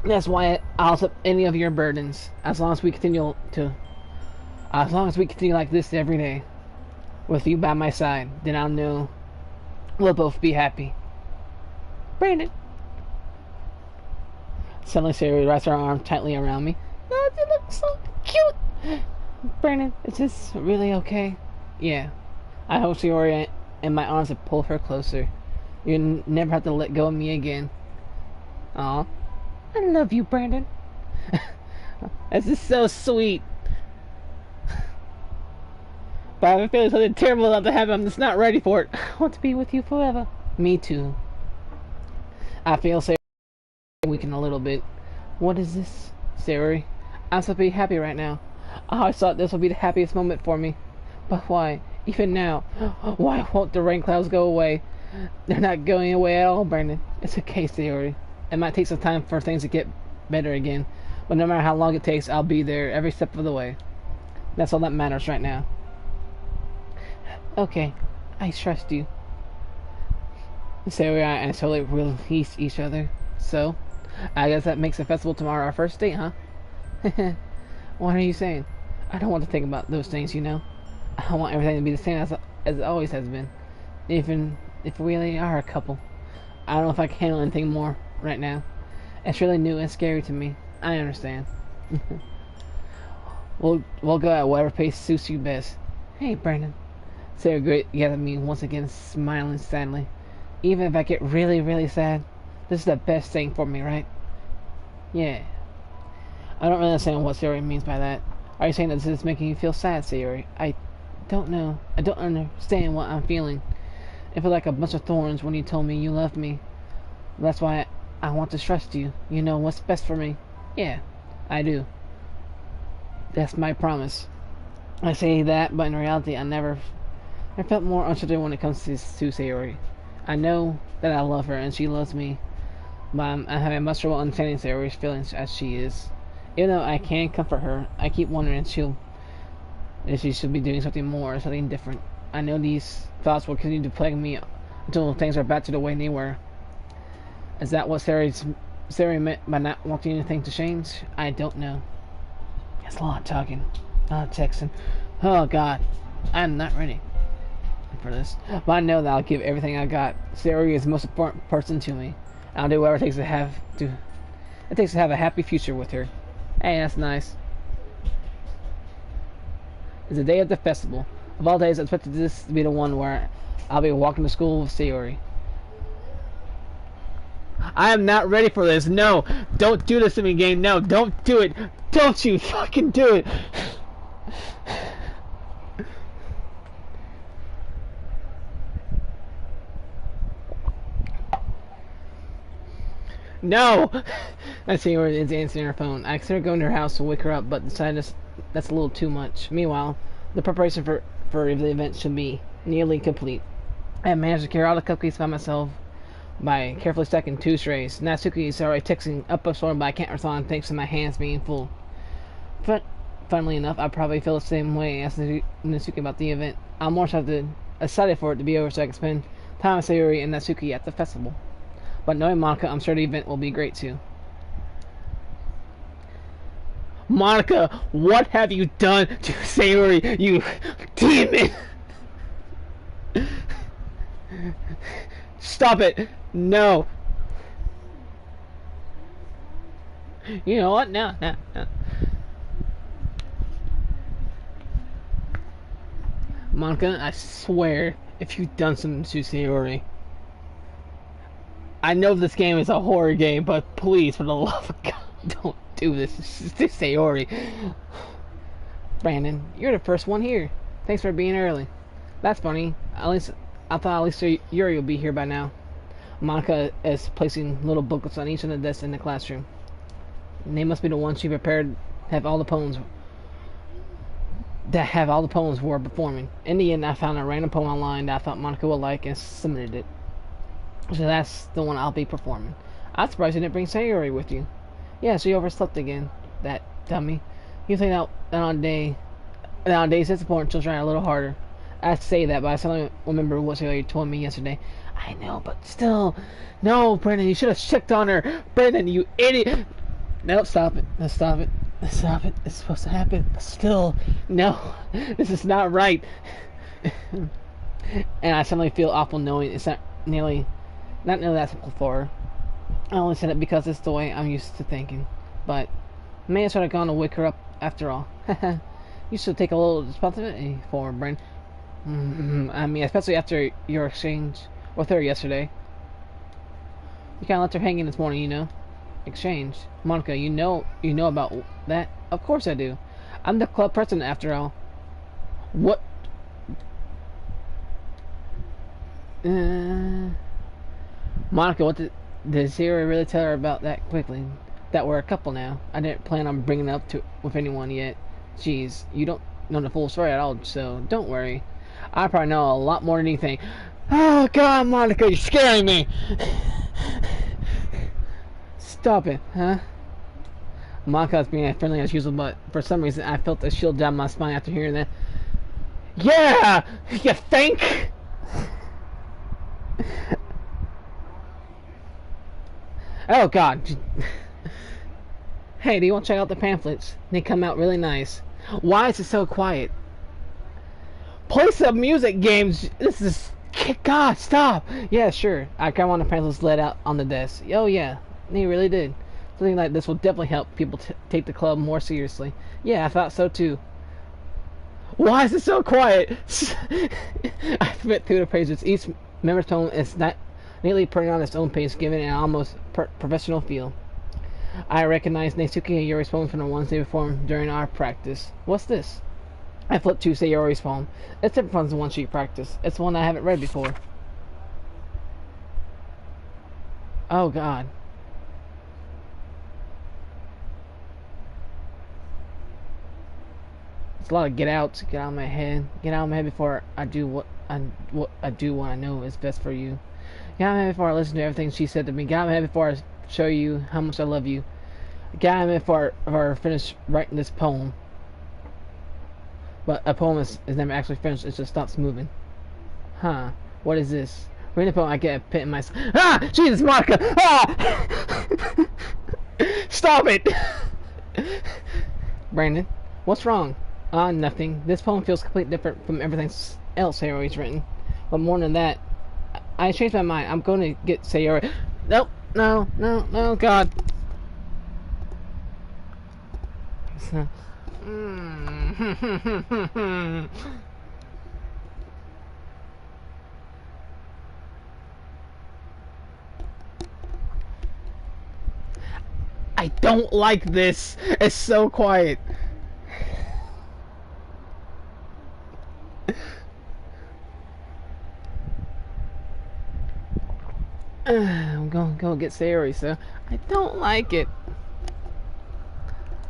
That's why I'll accept any of your burdens, as long as we continue like this every day, with you by my side. Then I'll know we'll both be happy. Brandon. Suddenly, Sayori wraps her arm tightly around me. Oh, you look so cute. Brandon, is this really okay? Yeah. I hope Sayori and my arms have pulled her closer. You never have to let go of me again. Aw. I love you, Brandon. This is so sweet. But I have a feeling something terrible about to happen. I'm just not ready for it. I want to be with you forever. Me too. I feel Sayori weaken a little bit. What is this, Sayori? I'm supposed to be happy right now. I always thought this would be the happiest moment for me. But why? Even now. Why won't the rain clouds go away? They're not going away at all, Brandon. It's okay, Sayori. It might take some time for things to get better again. But no matter how long it takes, I'll be there every step of the way. That's all that matters right now. Okay. I trust you. Sayori and I slowly release each other. So, I guess that makes the festival tomorrow our first date, huh? What are you saying? I don't want to think about those things, you know. I want everything to be the same as it always has been. Even if we really are a couple. I don't know if I can handle anything more right now. It's really new and scary to me. I understand. We'll go at whatever pace suits you best. Hey, Brandon. Sayori great at me once again, smiling sadly. Even if I get really, really sad, this is the best thing for me, right? Yeah. I don't really understand what Sayori means by that. Are you saying that this is making you feel sad, Sayori? I don't know. I don't understand what I'm feeling. It felt like a bunch of thorns when you told me you loved me. That's why I want to trust you. You know what's best for me. Yeah, I do. That's my promise. I say that, but in reality, I felt more uncertain when it comes to Sayori. I know that I love her and she loves me, but I'm having much trouble understanding Sayori's feelings as she is. Even though I can comfort her, I keep wondering if she should be doing something more or something different. I know these thoughts will continue to plague me until things are back to the way they were. Is that what Sayori meant by not wanting anything to change? I don't know. It's a lot of talking, a lot of texting. Oh God, I'm not ready for this. But I know that I'll give everything I got. Sayori is the most important person to me. I'll do whatever it takes to have a happy future with her. Hey, that's nice. is the day of the festival. Of all days, I expected this to be the one where I'll be walking to school with Sayori. I am not ready for this. No, don't do this to me, game. No, don't do it. Don't you fucking do it. No! I see her is answering her phone. I considered going to her house to wake her up, but decided that's a little too much. Meanwhile, the preparation for the event should be nearly complete. I have managed to carry all the cupcakes by myself by carefully stacking 2 trays. Natsuki is already texting up a storm, but I can't respond thanks to my hands being full. But, funnily enough, I probably feel the same way as Natsuki about the event. I'm more excited for it to be over so I can spend time with Sayori and Natsuki at the festival. But knowing Monica, I'm sure the event will be great too. Monica, what have you done to Sayori, you demon? Stop it! No! You know what? No. Monica, I swear, if you've done something to Sayori... I know this game is a horror game, but please, for the love of God, don't do this to Sayori. Brandon, you're the first one here. Thanks for being early. That's funny. I thought at least Yuri would be here by now. Monica is placing little booklets on each of the desks in the classroom. And they must be the ones she prepared have all the poems we're performing. In the end, I found a random poem online that I thought Monica would like and submitted it. So that's the one I'll be performing. I'm surprised you didn't bring Sayori with you. Yeah, she overslept again. That dummy. You think that on days it's important she'll try a little harder. I say that, but I suddenly remember what Sayori told me yesterday. I know, but still. No, Brandon, you should have checked on her. Brandon, you idiot. No, stop it. No, stop it. Stop it. It's supposed to happen. But still. No. This is not right. And I suddenly feel awful knowing it's not nearly that simple for her. I only said it because it's the way I'm used to thinking. But may have should have gone to wake her up after all. You should take a little responsibility for her, Brandon. I mean, especially after your exchange with her yesterday. You kinda left her hanging this morning, you know. Exchange. Monica, you know about that? Of course I do. I'm the club president after all. What? Monica, what did Sayori really tell her about that quickly? That we're a couple now. I didn't plan on bringing it up with anyone yet. Jeez, you don't know the full story at all, so don't worry. I probably know a lot more than anything. Oh God, Monica, you're scaring me. Stop it, huh? Monica's being as friendly as usual, but for some reason I felt a chill down my spine after hearing that. Yeah, you think? Oh God. Hey, do you want to check out the pamphlets? They come out really nice. Why is it so quiet? Play some music games. This is... God, stop. Yeah, sure. I kind of want the pamphlets laid out on the desk. Oh yeah, they really did. Something like this will definitely help people take the club more seriously. Yeah, I thought so too. Why is it so quiet? I flipped through the pages. Each member's poem is not neatly printed on its own page, giving it an almost professional feel. I recognize Natsuki and Yuri's poem from the ones they performed during our practice. What's this? I flipped to Sayori's poem. It's different from the one she practiced. It's one I haven't read before. Oh God. It's a lot of get out of my head. Get out of my head before I do what I do what I know is best for you. Get out of my head before I listen to everything she said to me. Get out of my head before I show you how much I love you. Get out of my head before I finish writing this poem. But a poem is never actually finished, it just stops moving. Huh. What is this? Reading the poem, I get a pit in my... Ah! Jesus, Monica! Ah! Stop it! Brandon, what's wrong? Nothing. This poem feels completely different from everything else Sayori's written. But more than that, I changed my mind. I'm going to get Sayori. Nope. No, God. I don't like this. It's so quiet. I'm gonna go get Sayori, so I don't like it.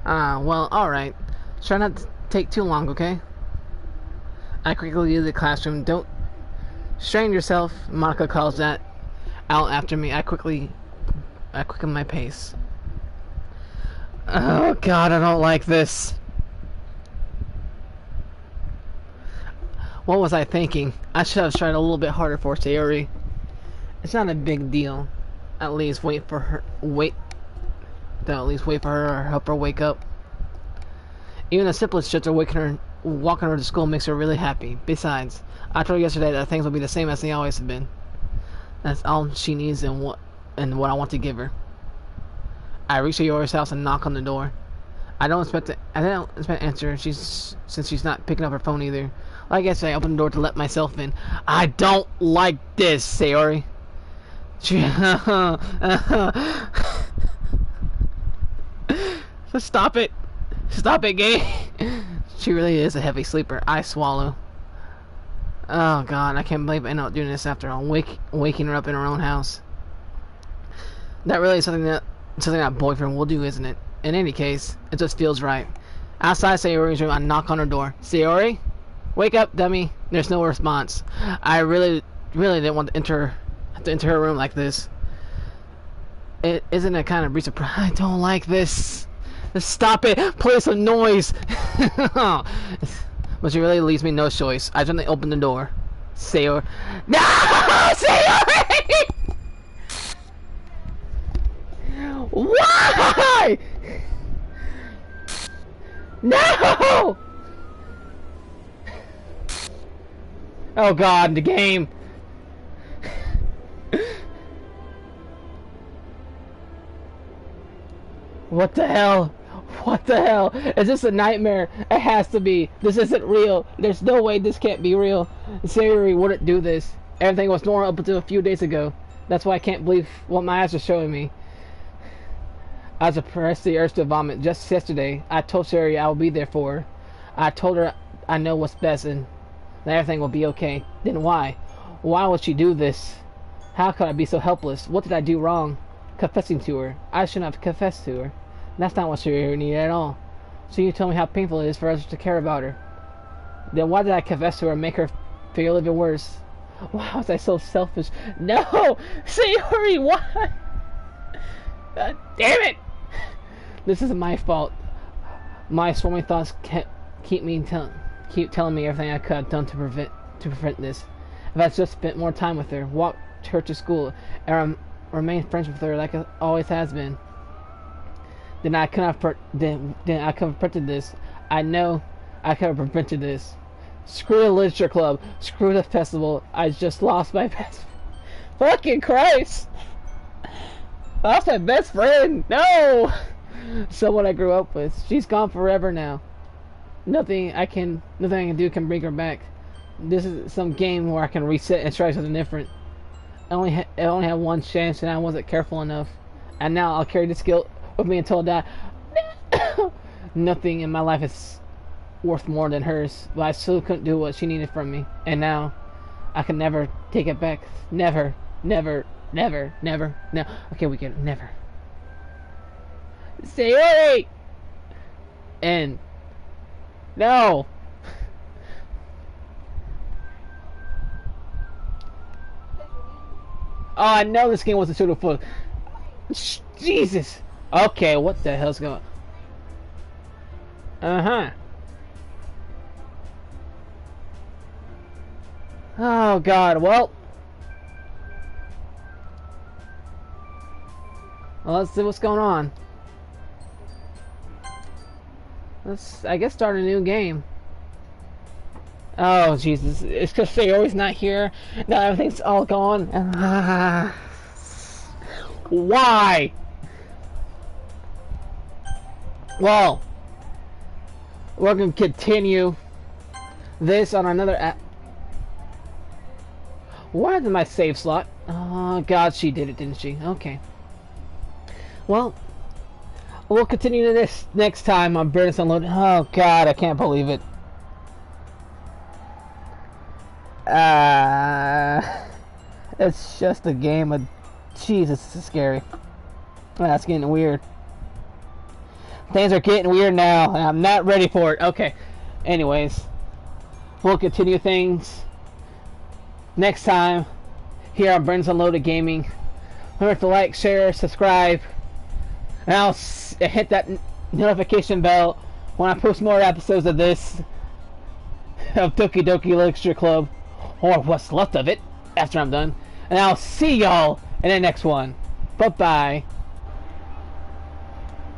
Well, alright. Try not to take too long, okay? I quickly leave the classroom. Don't strain yourself. Monica calls that out after me. I quicken my pace. Oh god, I don't like this. What was I thinking? I should have tried a little bit harder for Sayori. It's not a big deal. At least wait for her or help her wake up. Even the simplest shit of walking her to school makes her really happy. Besides, I told her yesterday that things will be the same as they always have been. That's all she needs and what I want to give her. I reach Sayori's house and knock on the door. I don't expect to answer since she's not picking up her phone either. Like I say, I open the door to let myself in. I don't like this, Sayori. Stop it. Stop it, gay. She really is a heavy sleeper. I swallow. Oh god, I can't believe I ended up doing this after all. Waking her up in her own house. That really is something that boyfriend will do, isn't it? In any case, it just feels right. Outside Sayori's room, I knock on her door. Sayori? Wake up, dummy. There's no response. I really didn't want to enter her room like this. It isn't a kind of breach of pride. I don't like this. Stop it! Play some noise! But she really leaves me no choice. I gently open the door. Sayori. No! Sayori! Why? No! Oh god, the game. What the hell? What the hell? Is this a nightmare? It has to be. This isn't real. There's no way this can't be real. Sayori wouldn't do this. Everything was normal up until a few days ago. That's why I can't believe what my eyes are showing me. I was oppressed the urge to vomit. Just yesterday, I told Sayori I will be there for her. I told her I know what's best and that everything will be okay. Then why? Why would she do this? How could I be so helpless? What did I do wrong? Confessing to her. I shouldn't have confessed to her. That's not what Sayori needed at all. So you tell me how painful it is for others to care about her. Then why did I confess to her and make her feel even worse? Why was I so selfish? No! Sayori, why? God damn it! This isn't my fault. My swarming thoughts keep telling me everything I could have done to prevent this. If I just spent more time with her, walked her to school, and remained friends with her like it always has been, then I could have prevented this. I know I could have prevented this. Screw the literature club. Screw the festival. I just lost my best. Fucking Christ! I lost my best friend. No. Someone I grew up with. She's gone forever now. Nothing I can do can bring her back. This is some game where I can reset and try something different. I only had one chance and I wasn't careful enough. And now I'll carry this guilt with me until I die. Nothing in my life is worth more than hers, but I still couldn't do what she needed from me. And now I can never take it back. Never, never, never, never, no. Okay, we get it. Never. Sayori! And no. Oh, I know this game wasn't suitable for. Jesus. Okay, what the hell's going? Oh God. Well, let's see what's going on. Let's, I guess, start a new game. Oh Jesus! It's because Sayori's not here. Now everything's all gone. Why? Well, We're gonna continue this on another app. Why did my save slot? Oh god, she did it, didn't she? Okay. Well, we'll continue this next time on Burns Unloaded. Oh god, I can't believe it. It's just a game of... Jesus, this is scary. That's getting weird. Things are getting weird now, and I'm not ready for it. Okay. Anyways, we'll continue things next time here on Burns Unloaded Gaming. Remember to like, share, subscribe, and I'll hit that notification bell when I post more episodes of this, of Doki Doki Literature Club, or what's left of it after I'm done. And I'll see y'all in the next one. Bye-bye.